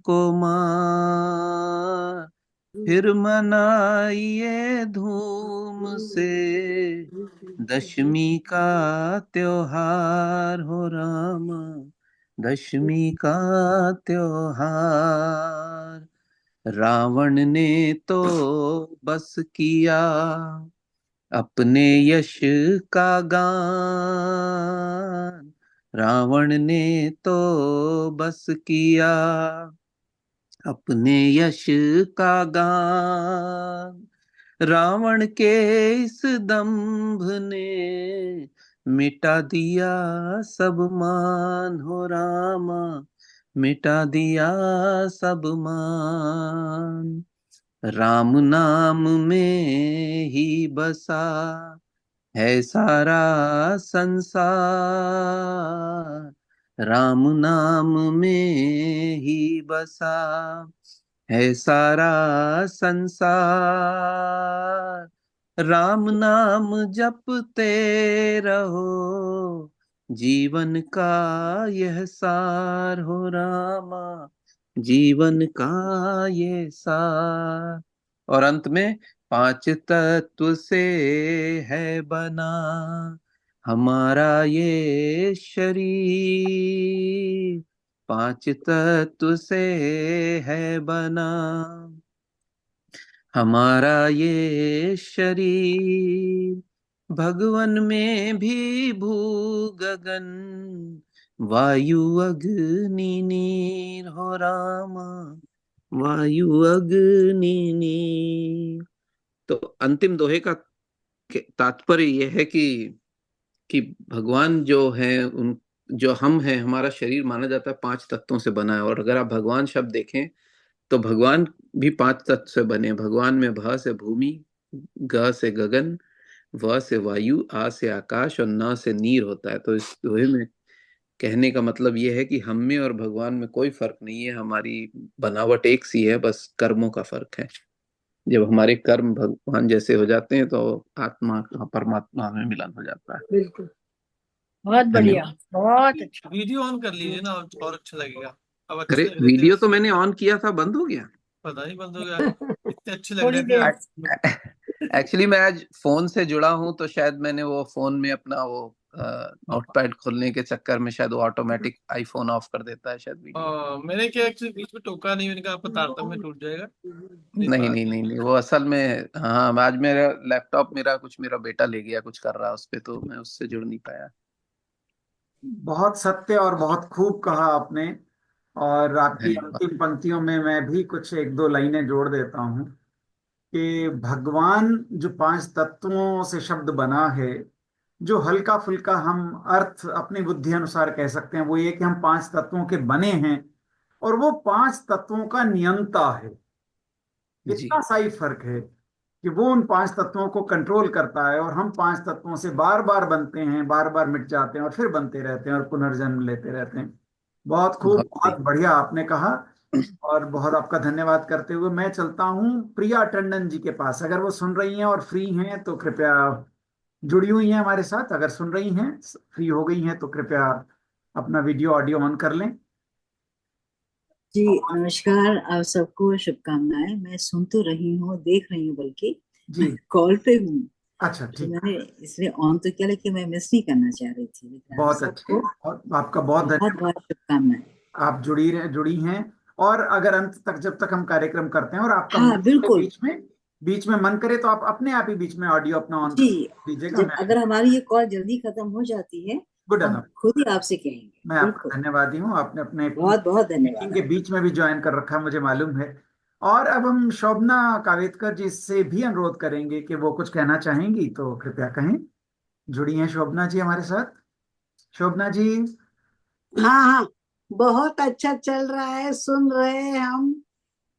को मार, फिर मनाइए धूम से दशमी का त्योहार हो राम, दशमी का त्योहार। रावण ने तो बस किया अपने यश का गान, रावण ने तो बस किया अपने यश का गान। रावण के इस दंभ ने मिटा दिया सब मान हो रामा, मिटा दिया सब मान। राम नाम में ही बसा है सारा संसार, राम नाम में ही बसा है सारा संसार। राम नाम जपते रहो जीवन का यह सार हो रामा, जीवन का ये सार। और अंत में पांच तत्व से है बना हमारा ये शरीर, पांच तत्व से है बना हमारा ये शरीर। भगवन में भी भू गगन वायु अग्नि नीर हो रामा, वायु अग्नि नीर। तो अंतिम दोहे का तात्पर्य यह है कि भगवान जो है, उन जो हम हैं, हमारा शरीर माना जाता है पांच तत्वों से बना है। और अगर आप भगवान शब्द देखें तो भगवान भी पांच तत्व से बने। भगवान में भ से भूमि, ग से गगन, व से वायु, आ से आकाश और न से नीर होता है। तो इस दोहे में कहने का मतलब यह है कि हम में और भगवान में कोई फर्क नहीं है, हमारी बनावट एक सी है, बस कर्मों का फर्क है। जब हमारे कर्म भगवान जैसे हो जाते हैं तो आत्मा का परमात्मा में मिलन हो जाता है। बिल्कुल। बहुत बढ़िया, धन्यवाद। बहुत अच्छा। वीडियो ऑन कर लीजिए ना, और अच्छा लगेगा। अब अच्छे अरे लग रहे थे, वीडियो तो मैंने ऑन किया था, बंद हो गया। पता नहीं बंद हो गया। इतने अच्छे लग थोड़ी रहे थे देर। आप। एक्चुअली मैं आज फोन से जुड़ा हूं तो शायद मैंने वो फोन में अपना वो नोटपैड खोलने के चक्कर में शायद वो ऑटोमेटिक आईफोन ऑफ कर देता है शायद वीडियो। मैंने क्या एक्चुअली बीच में टोका नहीं, मैंने कहा आपका तारतम्य में टूट जाएगा। इस नहीं बात नहीं नहीं नहीं, वो असल में हाँ, आज मेरा लैपटॉप मेरा बेटा ले गया, कुछ कर रहा उस पे, तो मैं उससे जुड़ नहीं पाया। बहुत सत्य और बहुत खूब कहा आपने। और आपकी धन्यवाद। अंतिम पंक्तियों में मैं भी कुछ एक दो लाइनें जोड़ देता हूँ कि भगवान जो पांच तत्वों से शब्द बना है, जो हल्का फुल्का हम अर्थ अपनी बुद्धि अनुसार कह सकते हैं, वो ये कि हम पांच तत्वों के बने हैं और वो पांच तत्वों का नियंता है। जी इतना सा ही फर्क है कि वो उन पांच तत्वों को कंट्रोल करता है और हम पांच तत्वों से बार बार बनते हैं, बार बार मिट जाते हैं और फिर बनते रहते हैं और पुनर्जन्म लेते रहते हैं। बहुत खूब, बहुत बहुत सही। बढ़िया आपने कहा। और बहुत आपका धन्यवाद करते हुए मैं चलता हूँ प्रिया टंडन जी के पास। अगर वो सुन रही हैं और फ्री हैं तो कृपया, जुड़ी हुई हैं हमारे साथ, अगर सुन रही हैं, फ्री हो गई हैं तो कृपया अपना वीडियो ऑडियो ऑन कर लें। जी नमस्कार, आप सबको शुभकामनाएं। मैं सुन तो रही हूँ, देख रही हूँ, बल्कि जी, कॉल पे हूँ। अच्छा तो ठीक, मैंने इसलिए ऑन तो किया, लेकिन मैं मिस नहीं करना चाह रही थी। लेकिन आप बहुत अच्छे। सबको और आपका बहुत बहुत धन्यवाद। बहुत शुभकामनाएं। आप जुड़ी हैं। और अगर अंत तक, जब तक हम कार्यक्रम करते हैं और आपका मन हाँ करे बिल्कुल। बीच में मन करे तो आप अपने आप ही बीच में ऑडियो अपना ऑन जी, कर दीजिएगा। जब मैं अगर हमारी ये कॉल जल्दी खत्म हो जाती है, गुड हम एनफ। खुद ही आपसे कहेंगे। मैं बिल्कुल, आपका धन्यवादी हूँ, आपने अपने बहुत बहुत मीटिंग धन्यवाद के आपका। बीच में भी ज्वाइन कर रखा है, मुझे मालूम है। और अब हम शोभना कावेदकर जी से भी अनुरोध करेंगे कि वो कुछ कहना चाहेंगी, तो कृपया कहें। जुड़ी हैं शोभना जी हमारे साथ। शोभना जी। हाँ हाँ, बहुत अच्छा चल रहा है, सुन रहे हैं हम।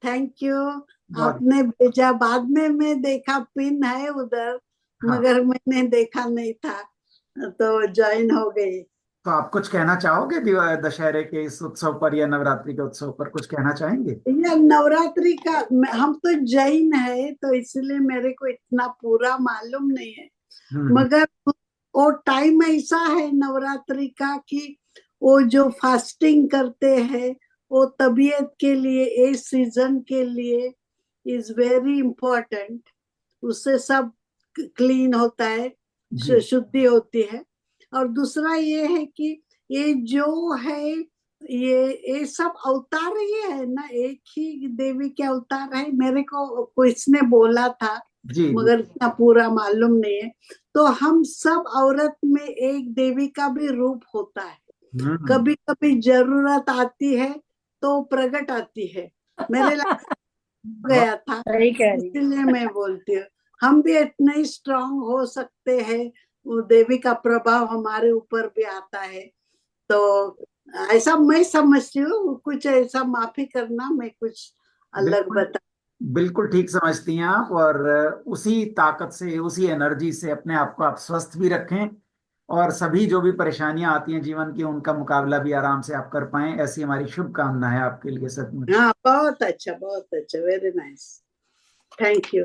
Thank you. बहुत, आपने भेजा, बाद में मैं देखा पिन है उधर, हाँ, मगर मैंने देखा नहीं था तो ज्वाइन हो गई। तो आप कुछ कहना चाहोगे दशहरे के इस उत्सव पर या नवरात्रि के उत्सव पर कुछ कहना चाहेंगे? ये नवरात्रि का, हम तो जैन है तो इसलिए मेरे को इतना पूरा मालूम नहीं है, हम्म मगर वो टाइम ऐसा है नवरात्रि का कि वो जो फास्टिंग करते हैं, वो तबीयत के लिए, इस सीजन के लिए इज वेरी इम्पोर्टेंट। उससे सब क्लीन होता है, जी शुद्धि होती है। और दूसरा ये है कि ये जो है ये सब अवतार ही है ना, एक ही देवी के अवतार है। मेरे को किसने बोला था जी जी। मगर इतना पूरा मालूम नहीं है। तो हम सब औरत में एक देवी का भी रूप होता है। कभी कभी जरूरत आती है तो प्रकट आती है। मेरे गया था, सही कह रही इसलिए मैं बोलती हूँ हम भी इतने ही स्ट्रांग हो सकते हैं। वो देवी का प्रभाव हमारे ऊपर भी आता है। तो ऐसा मैं समझती हूँ, कुछ ऐसा माफी करना, मैं कुछ अलग बिल्कुल बता। बिल्कुल ठीक समझती हैं आप। और उसी ताकत से, उसी एनर्जी से अपने आप को आप स्वस्थ भी रखें, और सभी जो भी परेशानियां आती हैं जीवन की उनका मुकाबला भी आराम से आप कर पाएं, ऐसी हमारी शुभकामना है आपके लिए सचमुच। हाँ, बहुत अच्छा, वेरी नाइस, थैंक यू।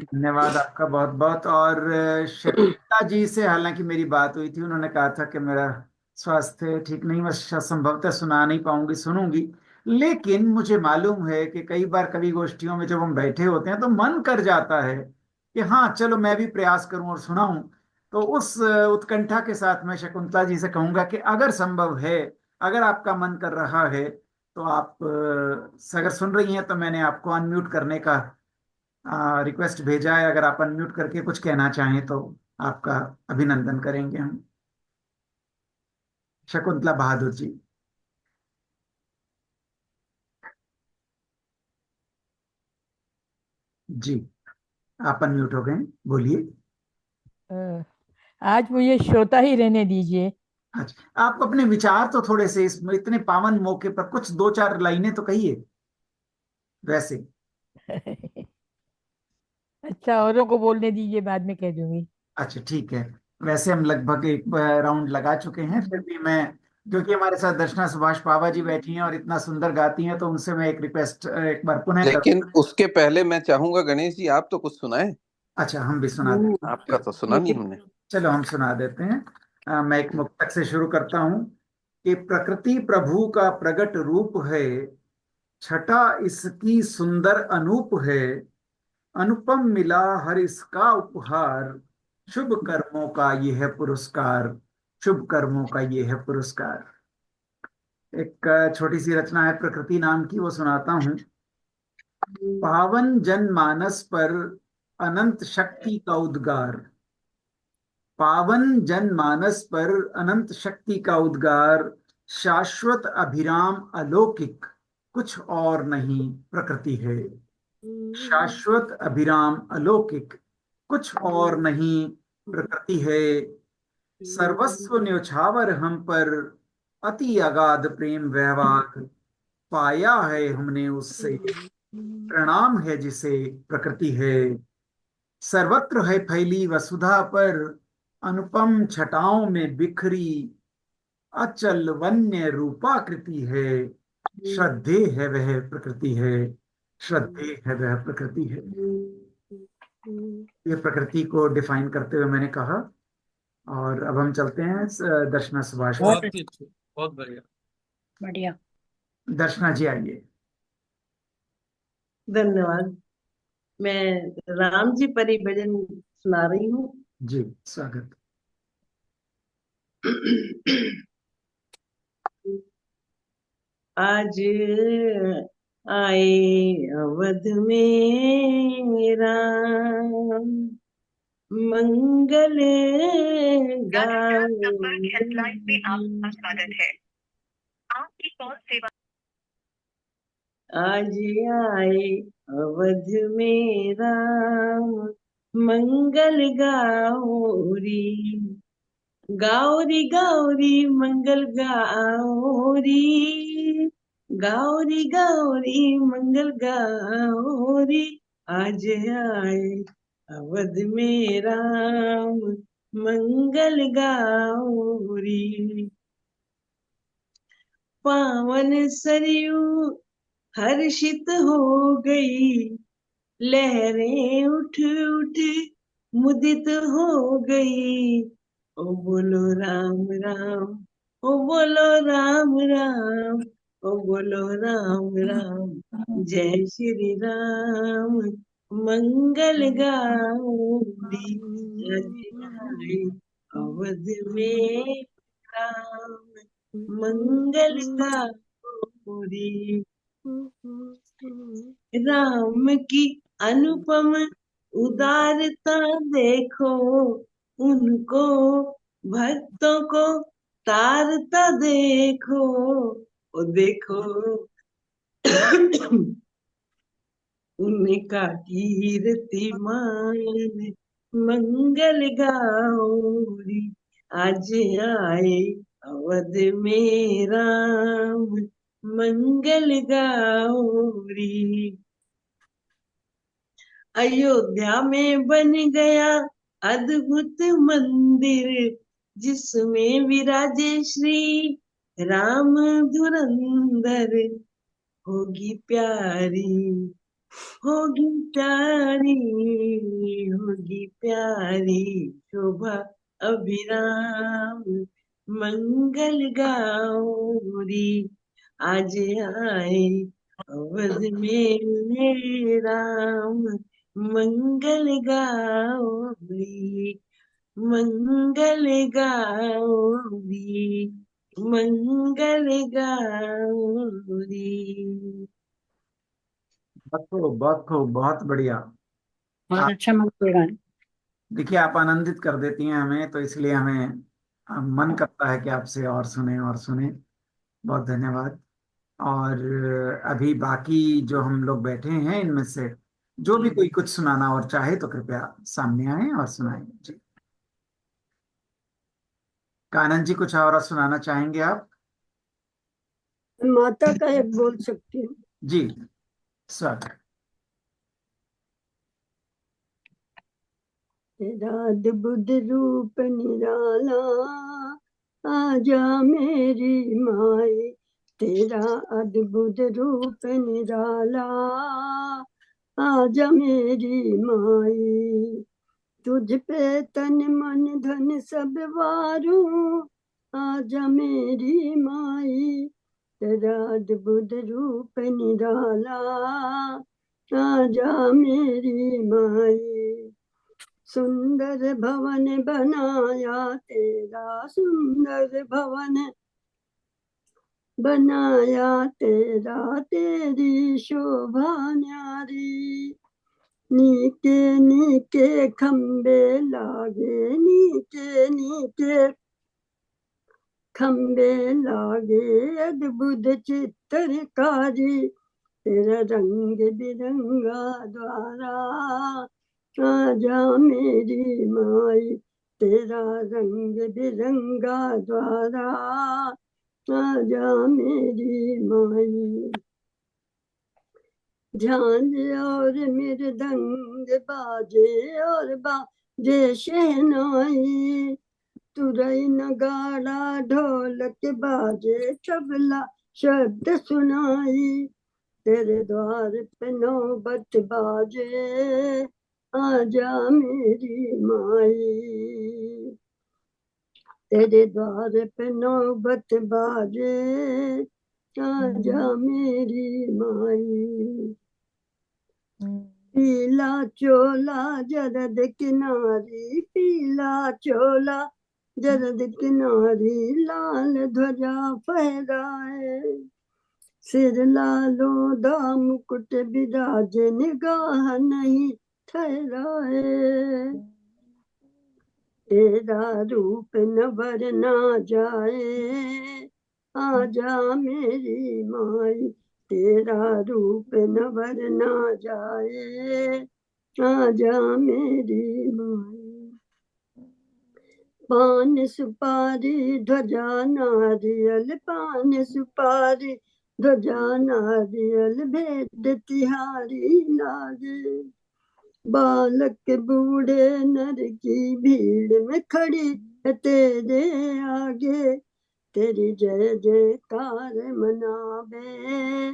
धन्यवाद आपका बहुत बहुत। और शकुंतला जी से हालांकि मेरी बात हुई थी, उन्होंने कहा था कि मेरा स्वास्थ्य ठीक नहीं, मैं संभवतः सुना नहीं पाऊंगी, सुनूंगी। लेकिन मुझे मालूम है कि कई बार कवि गोष्ठियों में जब हम बैठे होते हैं तो मन कर जाता है कि हाँ चलो मैं भी प्रयास करूं और सुनाऊं। तो उस उत्कंठा के साथ मैं शकुंतला जी से कहूंगा कि अगर संभव है, अगर आपका मन कर रहा है, तो आप अगर सुन रही हैं तो मैंने आपको अनम्यूट करने का रिक्वेस्ट भेजा है। अगर आप अनम्यूट करके कुछ कहना चाहें तो आपका अभिनंदन करेंगे हम। शकुंतला बहादुर जी। जी, आप अनम्यूट हो गए, बोलिए। अ, आज मुझे श्रोता ही रहने दीजिए। अच्छा, आप अपने विचार तो थोड़े से इस इतने पावन मौके पर कुछ दो चार लाइनें तो कहिए वैसे। अच्छा, औरों को बोलने दीजिए, बाद में कह दूंगी। अच्छा ठीक है। वैसे हम लगभग एक राउंड लगा चुके हैं, फिर भी मैं, क्योंकि हमारे साथ दर्शना सुभाष पावा जी बैठी हैं और इतना सुंदर गाती हैं, तो उनसे मैं एक रिक्वेस्ट एक बार पुनः कर। लेकिन उसके पहले मैं चाहूंगा गणेश जी आप तो कुछ सुनाएं। अच्छा, हम भी सुना दें। आपका तो सुना नहीं हमने। चलो हम सुना देते हैं। मैं एक मुक्तक से शुरू करता हूं कि प्रकृति प्रभु का प्रगट रूप है, छटा इसकी सुंदर अनूप है, अनुपम मिला हर इसका उपहार, शुभ कर्मों का ये है पुरस्कार, शुभ कर्मों का ये है पुरस्कार। एक छोटी सी रचना है प्रकृति नाम की, वो सुनाता हूँ। पावन जन मानस पर अनंत शक्ति का उद्गार, पावन जन मानस पर अनंत शक्ति का उद्गार, शाश्वत अभिराम अलौकिक कुछ और नहीं प्रकृति है, शाश्वत अभिराम अलौकिक कुछ और नहीं प्रकृति है, सर्वस्व न्योछावर हम पर अति अगाध प्रेम व्यवहार, पाया है हमने उससे प्रणाम है जिसे प्रकृति है, सर्वत्र है फैली वसुधा पर अनुपम छटाओं में बिखरी, अचल वन्य रूपाकृति है, श्रद्धे है वह प्रकृति है, श्रद्धे है वह प्रकृति है। ये प्रकृति को डिफाइन करते हुए मैंने कहा। और अब हम चलते हैं दर्शना सुभाष बहुत पर। बहुत ही अच्छे, बहुत बढ़िया। बढ़िया। दर्शना जी आइए। धन्यवाद। मैं राम जी परी भजन सुना रही हूँ। जी स्वागत। आज आए अवध में राम, मंगल गाए। आज आए अवध में राम, मंगल गाओरी, गाओरी गाओरी मंगल गाओरी, गाओरी गाओरी मंगल गाओरी। आज आए अवध में राम, मंगल गाओरी। पावन सरयू हर्षित हो गई, लहरें उठ उठ मुदित हो गई। ओ बोलो राम राम, ओ बोलो राम राम, ओ बोलो राम राम, जय श्री राम, मंगल गाऊंगी आज आए अवध में राम, मंगल गाऊंगी राम की अनुपम उदारता देखो, उनको भक्तों को तारता देखो, ओ देखो उनका कीर्तिमान, मंगल गौरी आज आए अवध में राम, मंगल गौरी। अयोध्या में बन गया अद्भुत मंदिर, जिसमें विराजे श्री राम धुरंधर, होगी प्यारी होगी प्यारी होगी प्यारी शोभा अभिराम, मंगल गौरी आज आए अवध में राम, मंगल गौरी मंगल गौरी मंगल गौरी। बहुत खूब, बहुत बढ़िया। बहुत अच्छा मंगल गान। देखिए, आप आनंदित कर देती हैं हमें, तो इसलिए हमें मन करता है कि आपसे और सुने और सुने। बहुत धन्यवाद। और अभी बाकी जो हम लोग बैठे हैं, इनमें से जो भी कोई कुछ सुनाना और चाहे तो कृपया सामने आए और सुनाएं जी। कानन जी, कुछ और सुनाना चाहेंगे आप? माता का एक बोल सकती हूँ। जी, स्वागत। तेरा अद्भुत रूप निराला, आजा मेरी माई, तेरा अद्भुत रूप निराला, आजा मेरी माई, तुझ पे तन मन धन सब वारूं, आजा मेरी माई, तेरा अद्भुत रूप निराला, आजा मेरी माई, सुंदर भवन बनाया तेरा, सुंदर भवन बनाया तेरा, तेरी शोभा न्यारी, नीके नीके खंबे लागे, नीके नीके खंबे लागे, अद्भुत चित्रकारी, तेरा रंग बिरंगा द्वारा, आजा मेरी माई, तेरा रंग बिरंगा द्वारा, आजा मेरी माई, झांझ और मृदंग बाजे और बाजे शहनाई, तुरई नगाड़ा ढोलक बाजे, तबला शब्द सुनाई, तेरे द्वार पे नौबत बाजे, आजा मेरी माई, तेरे द्वार पे नौबत बाजे, आजा मेरी माई, पीला चोला जरद किनारी, पीला चोला जरद किनारी, लाल ध्वजा फहराए, सिर लालो दा मुकुट बिराजे, निगाह नहीं ठहराए, तेरा रूप न भरना जाए, आजा मेरी माई, तेरा रूप न भरना जाए, आजा मेरी माई, पान सुपारी ध्वजा नारियल, पान सुपारी ध्वजा नारियल, भेंट तिहारी लागे, बालक बूढ़े नर की भीड़ में खड़ी है तेरे आगे, तेरी जय जयकार मनावे,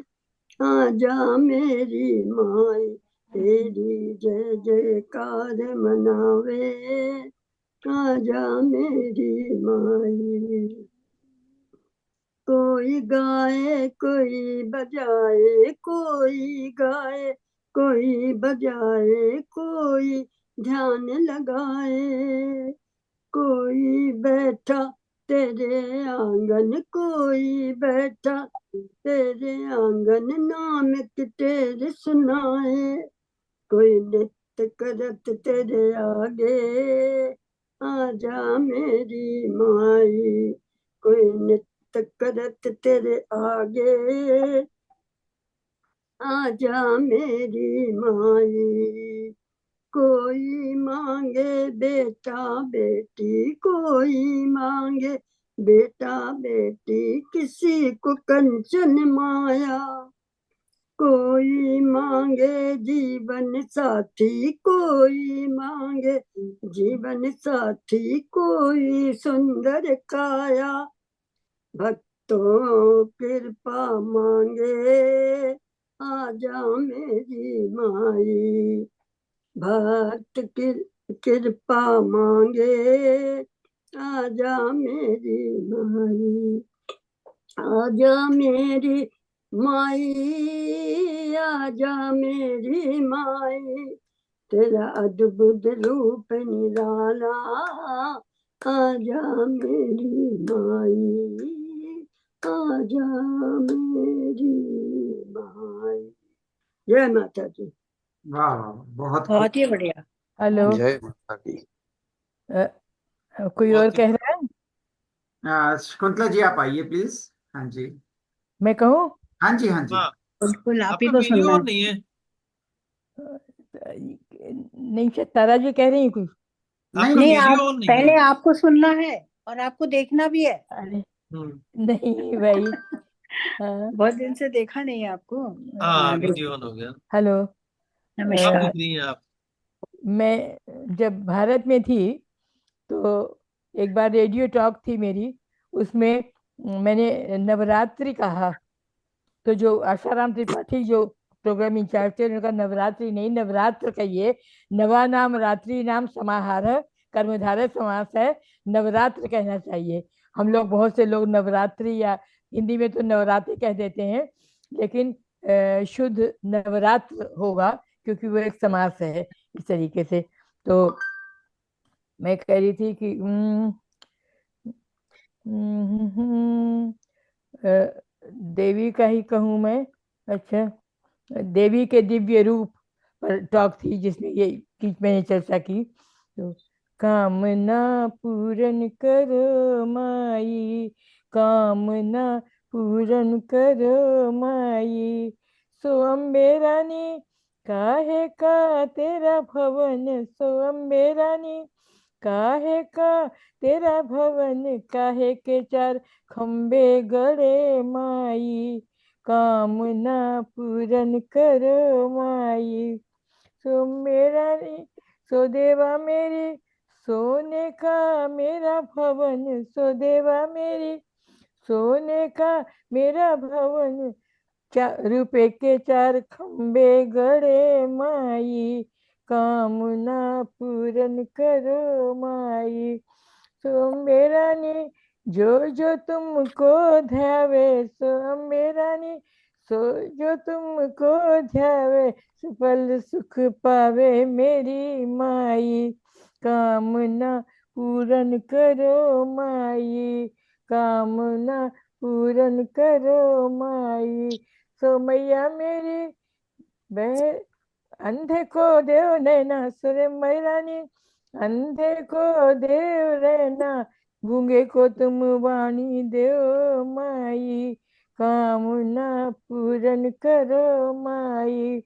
आजा मेरी माई, तेरी जय जयकार मनावे, आजा मेरी माई, कोई गाए कोई बजाए, कोई गाए कोई बजाए कोई ध्यान लगाए, कोई बैठा तेरे आंगन, कोई बैठा तेरे आंगन, नाम के तेरे सुनाए, कोई नित्य करत तेरे आगे, आजा मेरी माई, कोई नित्य करत तेरे आगे, आजा मेरी माई, कोई मांगे बेटा बेटी, कोई मांगे बेटा बेटी, किसी को कंचन माया, कोई मांगे जीवन साथी, कोई मांगे जीवन साथी, कोई सुंदर काया, भक्तों कृपा मांगे, आजा मेरी माई, भक्त कृपा मांगे, आजा मेरी माई, आजा मेरी माई, आजा मेरी माई, तेरा अद्भुत रूप निराला, आजा मेरी माई, आजा मेरी माई। जय माता दी। वाह वाह, बहुत खूब। बहुत ही बढ़िया। हेलो, जय माता दी। कोई और बहुत ही कह रहा है? शकुंतला जी आप आइए प्लीज। हाँ जी, मैं कहूँ? हाँ जी, हाँ जी। हाँ, बिल्कुल, आप ही आपका को वीडियो सुनना ऑन है। नहीं है। नहीं, शायद तारा जी कह रही हैं कुछ। नहीं आपका नहीं, नहीं, वीडियो आप ऑन नहीं है। पहले आपको सुनना है और आपको देखना भी है। अरे हम्म। नहीं भाई। हाँ, बहुत दिन से देखा नहीं है आपको। हाँ, देख। वीडियो ऑन हो गया। हेलो। अब नमस्कार। दिख रही हैं आप। मैं जब भारत में थी तो एक बार रेडियो टॉक थी मेरी, उसमें मैंने नवरात्रि कहा। तो जो आशाराम त्रिपाठी जो प्रोग्राम इंचार्ज थे, उन्होंने कहा नवरात्रि नहीं, नवरात्र कहिए, नवा नाम रात्रि नाम समाहार, कर्मधारय समास है, नवरात्र कहना चाहिए। हम लोग बहुत से लोग नवरात्रि या हिंदी में तो नवरात्रि कह देते हैं, लेकिन शुद्ध नवरात्र होगा क्योंकि वो एक समास है इस तरीके से। तो मैं कह रही थी कि देवी का ही कहूँ मैं। अच्छा, देवी के दिव्य रूप पर टॉक थी जिसमें ये की मैंने चर्चा की। तो कामना पूरन करो माई, कामना पूरन करो माई, सो अम्बे रानी काहे का तेरा भवन, सो अम्बे रानी काहे का तेरा भवन, काहे के चार खम्बे गड़े माई, कामना पूरन करो माई, सो मेरा सो देवा मेरी, सोने का मेरा भवन, सो देवा मेरी, सोने का मेरा भवन, रुपए के चार खम्बे गड़े माई, कामना पूरन करो माई, सो अम्बे रानी जो जो तुमको ध्यावे, सो अम्बे रानी सो जो तुमको ध्यावे, सफल सुख पावे मेरी माई, कामना पूरन करो माई, कामना पूरन करो माई, सो मैया मेरी बह अंधे को देव नैना, सुरे मैरानी अंधे को देव रहना, गूंगे को तुम वाणी देव माई, कामना पूरन करो माई,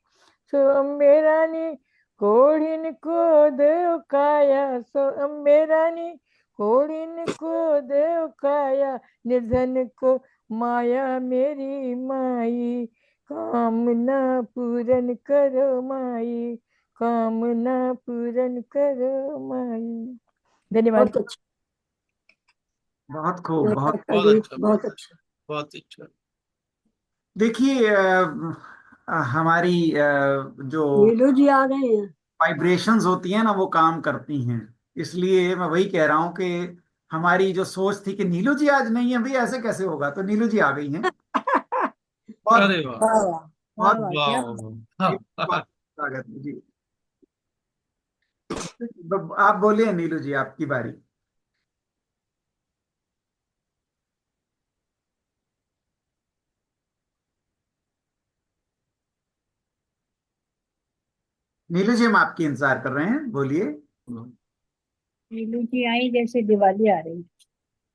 सो अम्बे रानी कोढ़िन को देव काया, सो अम्बे रानी कोढ़िन को देव काया, निर्धन को माया मेरी माई, कामना पूरन करो माई, कामना पूरन करो माई। धन्यवाद। बहुत अच्छा, बहुत खूब, माता बहुत। का बहुत गीत अच्छा, बहुत अच्छा। बहुत अच्छा। देखिए हमारी जो नीलू जी आ गए हैं। वाइब्रेशंस होती हैं ना, वो काम करती हैं। इसलिए मैं वही कह रहा हूँ कि हमारी जो सोच थी कि नीलू जी आज नहीं है, भाई ऐसे कैसे होगा, तो नीलू जी आ गई हैं। और अरे वाह, वाह वाह वाह बहुत वाह, वाह क्या वाह, वाह। हाँ, हाँ, स्वागत है जी। आप बोलिए नीलू जी, आपकी बारी। नीलू जी, हम आपकी इंतजार कर रहे हैं, बोलिए। नीलू जी आई जैसे दिवाली आ रही।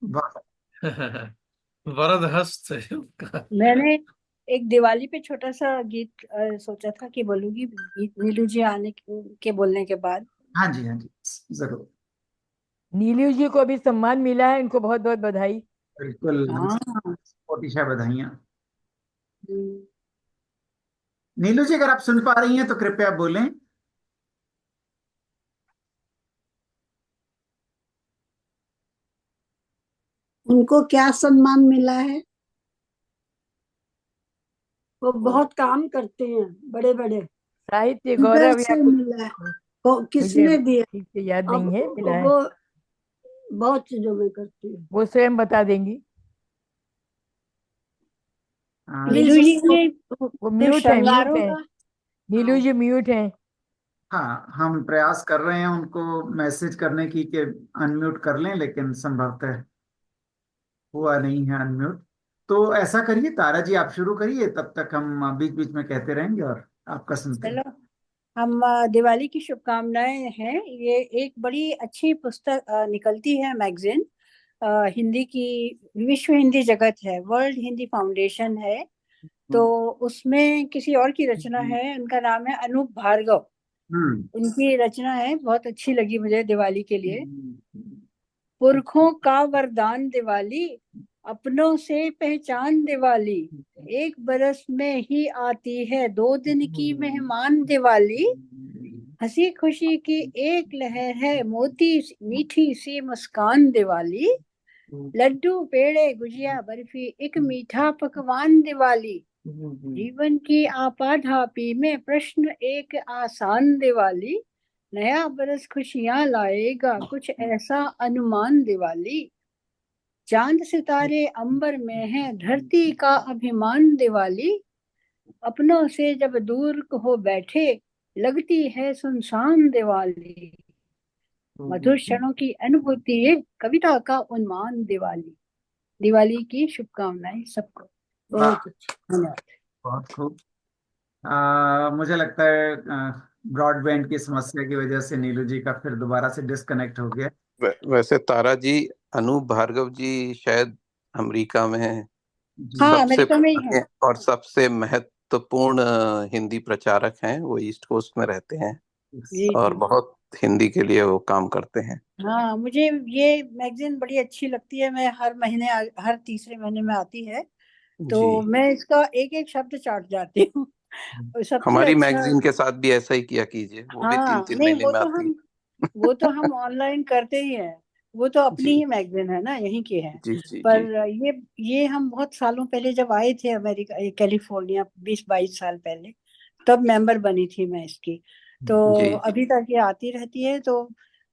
वाह, वरद हस्त है उनका। मैंने एक दिवाली पे छोटा सा गीत सोचा था कि बोलूंगी गीत नीलू जी आने के बोलने के बाद। हाँ जी, हाँ जी, जरूर। नीलू जी को अभी सम्मान मिला है, इनको बहुत बहुत बधाई। बिल्कुल, हम हाँ। कोटिशा बधाइयाँ। हम्म। नीलू जी, अगर आप सुन पा रही हैं तो कृपया बोलें। उनको क्या सम्मान मिला है? वो बहुत काम करते हैं, बड़े बड़े। साहित्य किधर गौरव या से कुछ, मिला है? मुझे किसने दिया? ठीक से याद अब नहीं है, मिला है। वो बहुत चीजों में करती है। वो स्वयं बता देंगी। नीलू प्लीज जी उसको। ने वो तो म्यूट है, म्यूट श्रृंगारों है। का। नीलू हाँ। जी म्यूट है। हाँ, हम प्रयास कर रहे हैं उनको मैसेज करने की कि अनम्यूट कर लें, लेकिन संभवतः हुआ नहीं है अनम्यूट। तो ऐसा करिए तारा जी, आप शुरू करिए, तब तक हम बीच बीच में कहते रहेंगे और आपका सुनते चलो, हैं। हम दिवाली की शुभकामनाएं हैं। ये एक बड़ी अच्छी पुस्तक निकलती है मैगजीन, हिंदी की। विश्व हिंदी जगत है, वर्ल्ड हिंदी फाउंडेशन है। तो उसमें किसी और की रचना है, उनका नाम है अनूप भार्गव। हम्म। उनकी रचना है, बहुत अच्छी लगी मुझे दिवाली के लिए। पुरखों का वरदान दिवाली, अपनों से पहचान दिवाली, एक बरस में ही आती है 2 दिन की मेहमान दिवाली। हंसी खुशी की एक लहर है, मोती मीठी सी मुस्कान दिवाली। लड्डू पेड़े गुजिया बर्फी, एक मीठा पकवान दिवाली। जीवन की आपाधापी में प्रश्न एक आसान दिवाली। नया बरस खुशियां लाएगा, कुछ ऐसा अनुमान दिवाली। चांद सितारे अंबर में है, धरती का अभिमान दिवाली। अपनों से जब दूर हो बैठे, लगती है सुनसान दिवाली। मधुर क्षणों की अनुभूति, कविता का उन्माद दिवाली। दिवाली की शुभकामनाएं सबको। वाह, बहुत अच्छा, धन्यवाद। बहुत खूब। मुझे लगता है ब्रॉडबैंड की समस्या की वजह से नीलू जी का फिर दोबारा से डिस्कनेक्ट हो गया। वैसे तारा जी, अनूप भार्गव जी शायद अमेरिका में जी। हाँ, सबसे अमेरिका में ही है। पुराने और सबसे महत्वपूर्ण हिंदी प्रचारक हैं। वो ईस्ट कोस्ट में रहते हैं जी और जी। बहुत हिंदी के लिए वो काम करते हैं। हाँ, मुझे ये मैगजीन बड़ी अच्छी लगती है। मैं हर महीने, हर तीसरे महीने में आती है, तो जी, मैं इसका एक एक शब्द चाट जाती हूँ। और सबसे हमारी अच्छा। मैगजीन के साथ भी ऐसा ही किया कीजिए, वो भी तीन हाँ, तीन नहीं, महीने में आती है। वो तो हम ऑनलाइन करते ही हैं। वो तो अपनी जी ही मैगजीन है ना, यहीं की है। जी जी पर जी ये हम बहुत सालों पहले जब आए थे अमेरिका, कैलिफोर्निया, 20-22 साल पहले, तब मेंबर बनी थी मैं इसकी। तो जी अभी तक ये आती रहती है। तो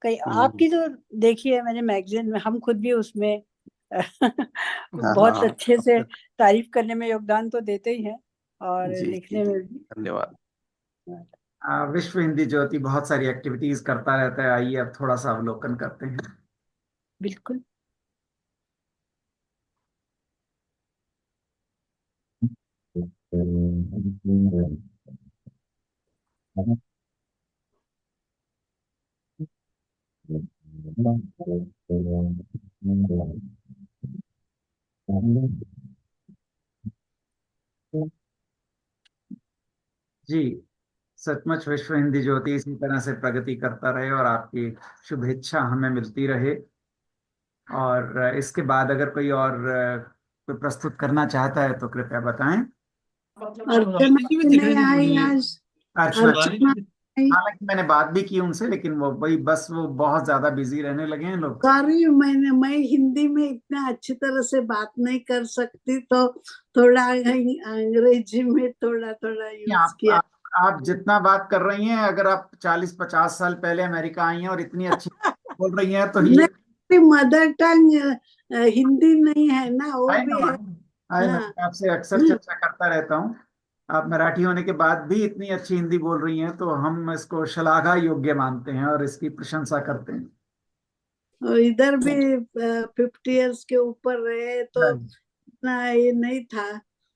कई हम्म, आपकी तो देखी है मैंने मैगजीन में, हम खुद भी उसमें हाँ बहुत हाँ, अच्छे अब से तक। तारीफ करने में योगदान तो देते ही हैं, और जी जी लिखने जी, में भी। धन्यवाद। विश्व हिंदी ज्योति बहुत सारी एक्टिविटीज करता रहता है, आइए अब थोड़ा सा अवलोकन करते हैं। बिल्कुल। जी, सचमुच विश्व हिंदी ज्योति इसी तरह से प्रगति करता रहे और आपकी शुभेच्छा हमें मिलती रहे। और इसके बाद अगर कोई और कोई प्रस्तुत करना चाहता है तो कृपया बताएं। अर्चना जी भी जी दिखाई नहीं नहीं आई मुझे। आज। अर्चना, अर्चना आई। हालांकि मैंने बात भी की उनसे, लेकिन वो वही बस वो बहुत ज्यादा बिजी रहने लगे हैं लोग। सॉरी, मैं हिंदी में इतना अच्छी तरह से बात नहीं कर सकती, तो थोड़ा अंग्रेजी में थोड़ा थोड़ा यूज आप, किया। आप आप जितना बात कर रही हैं, अगर आप 40-50 साल पहले अमेरिका आई हैं और इतनी अच्छी बोल रही हैं तो ये नहीं, मदर टंग हिंदी नहीं है ना, वो आई नो, भी है। आई नो, हाँ। आपसे अक्सर चर्चा करता रहता हूँ। आप मराठी होने के बाद भी इतनी अच्छी हिंदी बोल रही हैं, तो हम इसको श्लाघा योग्य मानते हैं और इसकी प्रशंसा करते हैं। और इधर भी 50 इयर्स के ऊपर रहे तो हाँ, इतना ये नहीं था।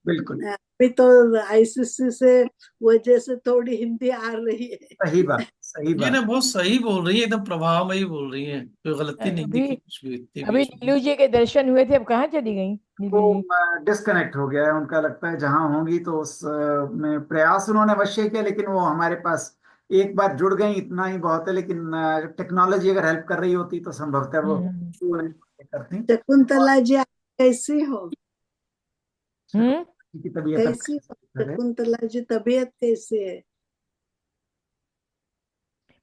बिल्कुल अभी तो आईसीसी से वजह से थोड़ी हिंदी आ रही है। सही बात, सही ये ना बात। बहुत सही बोल रही है, एकदम प्रभावमयी बोल रही है, कोई गलती नहीं अभी दिखी कुछ भी इतने अभी बीच में। नीलू जी के दर्शन हुए थे, अब कहाँ चली गई वो नीलू जी? डिस्कनेक्ट हो गया है उनका, लगता है जहां होंगी तो उस में प्रयास उन्होंने अवश्य किया, लेकिन वो हमारे पास एक बार जुड़ गई इतना ही बहुत है। लेकिन टेक्नोलॉजी अगर हेल्प कर रही होती तो संभवतः वो हम्म करती। और शकुंतला जी, आप कैसी हो? हम्म की तबीयत अब कैसी हो बेहतर है। शकुंतला जी, तबीयत कैसी है?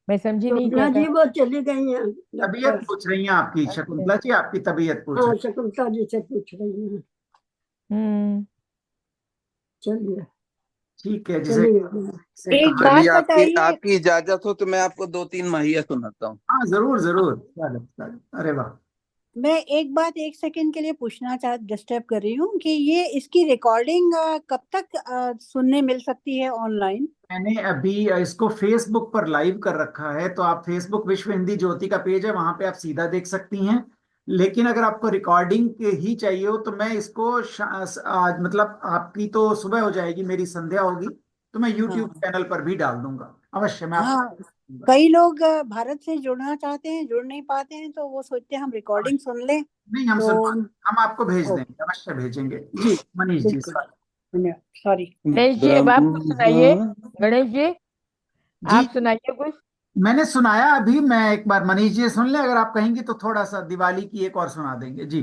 मैं समझी नहीं शकुंतला क्या जी कहा। वो चली गई हैं तबीयत डॉक्टर। पूछ रही हैं आपकी, अच्छा। शकुंतला जी आपकी तबीयत पूछ हाँ, रही शकुंतला जी से पूछ रही हैं। हम्म चलिए, ठीक है, जिसे चलिए। से एक कहा। बात चलिए, आपकी बताइए। आपकी इजाजत हो तो मैं आपको 2-3 माहिया सुनाता हूँ। हाँ जरूर जरूर, स्वागत स्वागत, अरे वाह। मैं एक बात 1 सेकंड के लिए पूछना डिस्टर्ब कर रही हूँ कि ये इसकी रिकॉर्डिंग कब तक सुनने मिल सकती है ऑनलाइन? मैंने अभी इसको फेसबुक पर लाइव कर रखा है, तो आप फेसबुक विश्व हिंदी ज्योति का पेज है, वहां पे आप सीधा देख सकती हैं। लेकिन अगर आपको रिकॉर्डिंग ही चाहिए हो तो मैं इसको आज मतलब आपकी तो सुबह हो जाएगी, मेरी संध्या होगी, तो मैं यूट्यूब हाँ चैनल पर भी डाल दूंगा, अवश्य मैं आपको हाँ, दूंगा। कई लोग भारत से जुड़ना चाहते हैं, जुड़ नहीं पाते हैं, तो वो सोचते हैं हम रिकॉर्डिंग अवश्य, सुन लें। नहीं हम तो सुनवा, हम आपको भेज ओके, देंगे, अवश्य भेजेंगे जी। मनीष जी बिल्कुल, स्वागत। धन्यवाद, सॉरी। गणेश जी अब आप कुछ सुनाइए। ब्रह्मा गणेश जी जी आप सुनाइए कुछ। मैंने सुनाया अभी, मैं एक बार मनीष जी सुन ले, अगर आप कहेंगी तो थोड़ा सा दिवाली की एक और सुना देंगे जी।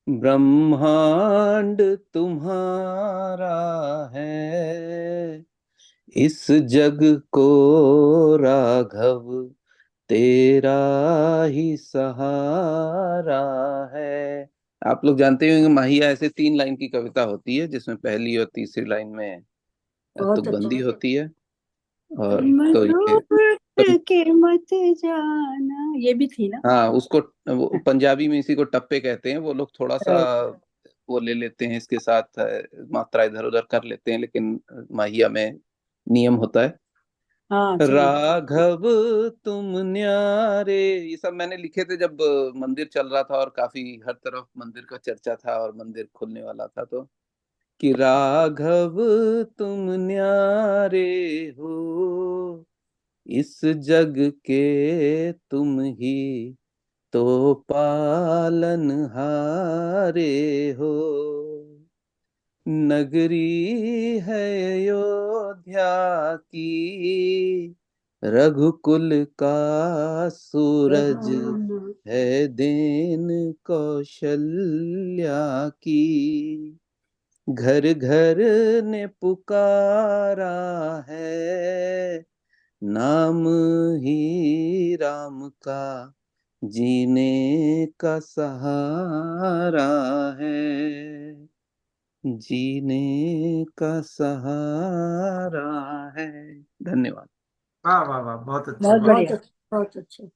ब्रह्मांड तुम्हारा है, इस जग को राघव तेरा ही सहारा है। आप लोग जानते होंगे माहिया ऐसे 3 लाइन की कविता होती है, जिसमें पहली और तीसरी लाइन में बहुत तुकबंदी अच्छा। होती है। और तुम तो ये रूठ के मत जाना, ये भी थी ना? हाँ, उसको वो पंजाबी में इसी को टप्पे कहते हैं। वो लोग थोड़ा सा वो ले लेते हैं, इसके साथ मात्रा इधर उधर कर लेते हैं, लेकिन माहिया में नियम होता है। हाँ चलिए। राघव तुम न्यारे, ये सब मैंने लिखे थे जब मंदिर चल रहा था और काफी हर तरफ मंदिर का चर्चा था और मंदिर खुलने वाला था। तो कि राघव तुम न्यारे हो, इस जग के तुम ही तो पालनहारे हो। नगरी है अयोध्या की, रघुकुल का सूरज है देन कौशल्या की। घर घर ने पुकारा है, नाम ही राम का जीने का सहारा है, जीने का सहारा है। धन्यवाद। वाह वाह वाह, बहुत अच्छा बहुत बहुत। बढ़िया। बहुत अच्छा, बहुत अच्छा।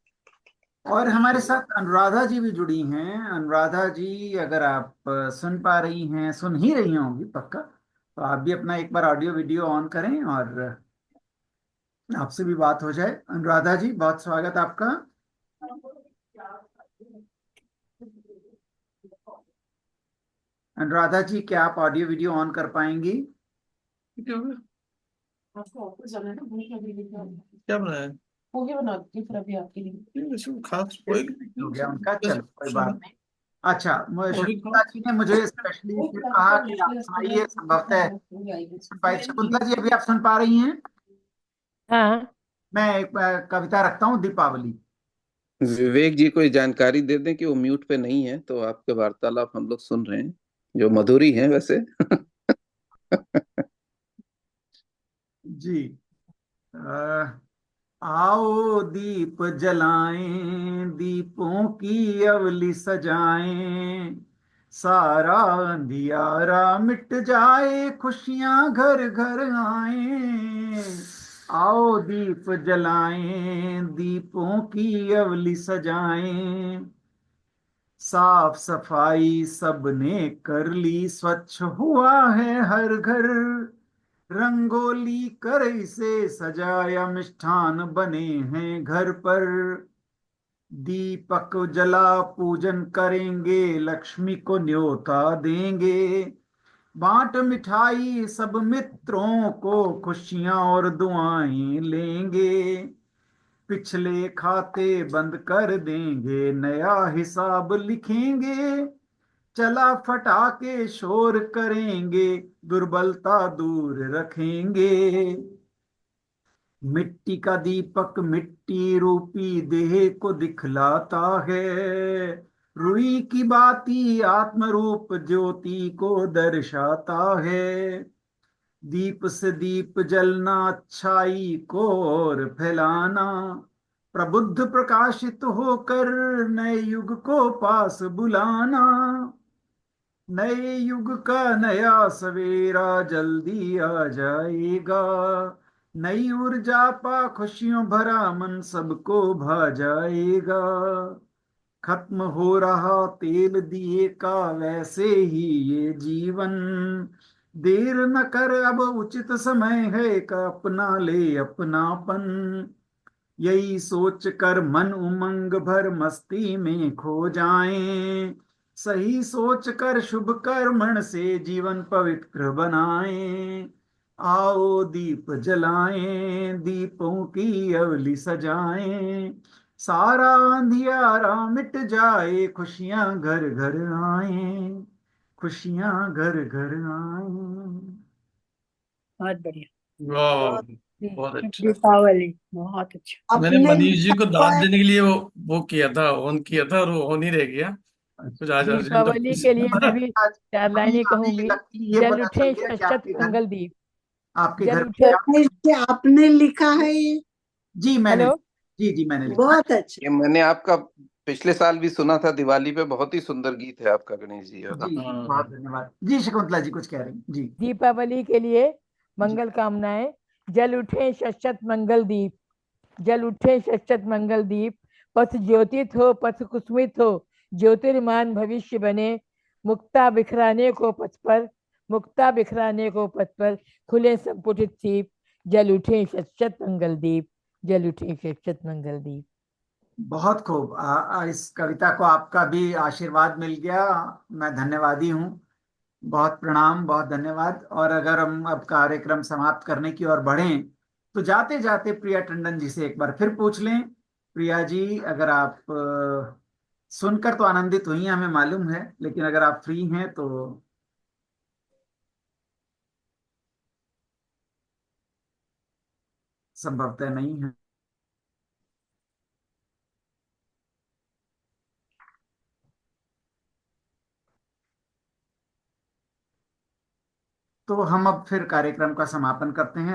और हमारे साथ अनुराधा जी भी जुड़ी हैं। अनुराधा जी अगर आप सुन पा रही हैं, सुन ही रही होंगी पक्का, तो आप भी अपना एक बार ऑडियो वीडियो ऑन करें और आपसे भी बात हो जाए। अनुराधा जी बहुत स्वागत आपका। अनुराधा जी क्या आप ऑडियो वीडियो ऑन कर पाएंगी? क्या बनाया? पोहे बना दी फिर अभी आपके लिए, वैसे खास कोई हो गया उनका, बस चलो कोई बात सुनो। नहीं। अच्छा, पोहे शकुंतला खाओ। जी ने मुझे स्पेशली फिर कहा कि आप सुनाइए, संभवतः सुन पाए। शकुंतला जी अभी आप सुन पा रही हैं? हाँ मैं एक कविता रखता हूँ, दीपावली। विवेक जी को जानकारी दे दें कि वो म्यूट पे नहीं है, तो आपके वार्तालाप हम लोग सुन रहे हैं, जो मधुरी है वैसे। जी आओ दीप जलाएं, दीपों की अवली सजाएं, सारा अंधियारा मिट जाए, खुशियां घर घर आए। आओ दीप जलाएं, दीपों की अवली सजाएं, साफ सफाई सबने कर ली, स्वच्छ हुआ है हर घर। रंगोली कर इसे सजाया, मिष्ठान बने हैं घर पर। दीपक जला पूजन करेंगे, लक्ष्मी को न्योता देंगे। बांट मिठाई सब मित्रों को, खुशियां और दुआएं लेंगे। पिछले खाते बंद कर देंगे, नया हिसाब लिखेंगे। चला फटाके शोर करेंगे, दुर्बलता दूर रखेंगे। मिट्टी का दीपक मिट्टी रूपी देह को दिखलाता है। रुई की बाती आत्म रूप ज्योति को दर्शाता है। दीप से दीप जलना, अच्छाई को और फैलाना। प्रबुद्ध प्रकाशित होकर नए युग को पास बुलाना। नए युग का नया सवेरा जल्दी आ जाएगा। नई ऊर्जा पा खुशियों भरा मन सबको भा जाएगा। खत्म हो रहा तेल दिए का वैसे ही ये जीवन। देर न कर अब उचित समय है का अपना ले अपनापन। यही सोच कर मन उमंग भर मस्ती में खो जाएं। सही सोच कर शुभ कर्मण से जीवन पवित्र बनाएं। आओ दीप जलाएं, दीपों की अवली सजाएं। सारा अंधियारा मिट जाए, खुशियां घर घर आए। खुशियां घर घर आए। बहुत बढ़िया। वाह, जी, बहुत शुभ अच्छा। दीपावली, बहुत अच्छा। मैंने अपने मनीष जी को दाद लिखा देने के लिए वो किया था, ऑन किया था, और वो ऑन ही रह गया। कुछ आज अर्जेंट दीपावली के लिए मैं भी चार हमें लाइनें हमें कहूंगी। लगती ये जल पता चल उठे गया कि शत मंगल दीप। आपके जल घर उठे। गणेश जी, आपने लिखा है ये? जी मैंने हेलो। जी जी मैंने लिखा। बहुत अच्छा। ये मैंने आपका पिछले साल भी सुना था दिवाली पे, बहुत ही सुंदर गीत है आपका गणेश जी वाला। जी बहुत धन्यवाद जी। शकुंतला जी कुछ कह रही हैं? जी दीपावली के लिए जी मंगल कामनाएं। जल उठे शत मंगल दीप। जल उठे शत मंगल दीप। पथ ज्योतित हो, पथ कुसुमित हो, ज्योतिर्मान भविष्य बने। मुक्ता बिखराने को पथ पर, मुक्ता बिखराने को पथ पर, खुले संपुटित सीप। जल उठे शत मंगल दीप। जल उठे शत मंगल दीप। बहुत खूब। इस कविता को आपका भी आशीर्वाद मिल गया। मैं धन्यवादी हूँ। बहुत प्रणाम, बहुत धन्यवाद। और अगर हम अब कार्यक्रम समाप्त करने की ओर बढ़ें तो जाते जाते प्रिया टंडन जी से एक बार फिर पूछ लें। प्रिया जी, अगर आप सुनकर तो आनंदित हुई हैं, हमें मालूम है, लेकिन अगर आप फ्री हैं तो। संभवतः नहीं है। तो हम अब फिर कार्यक्रम का समापन करते हैं।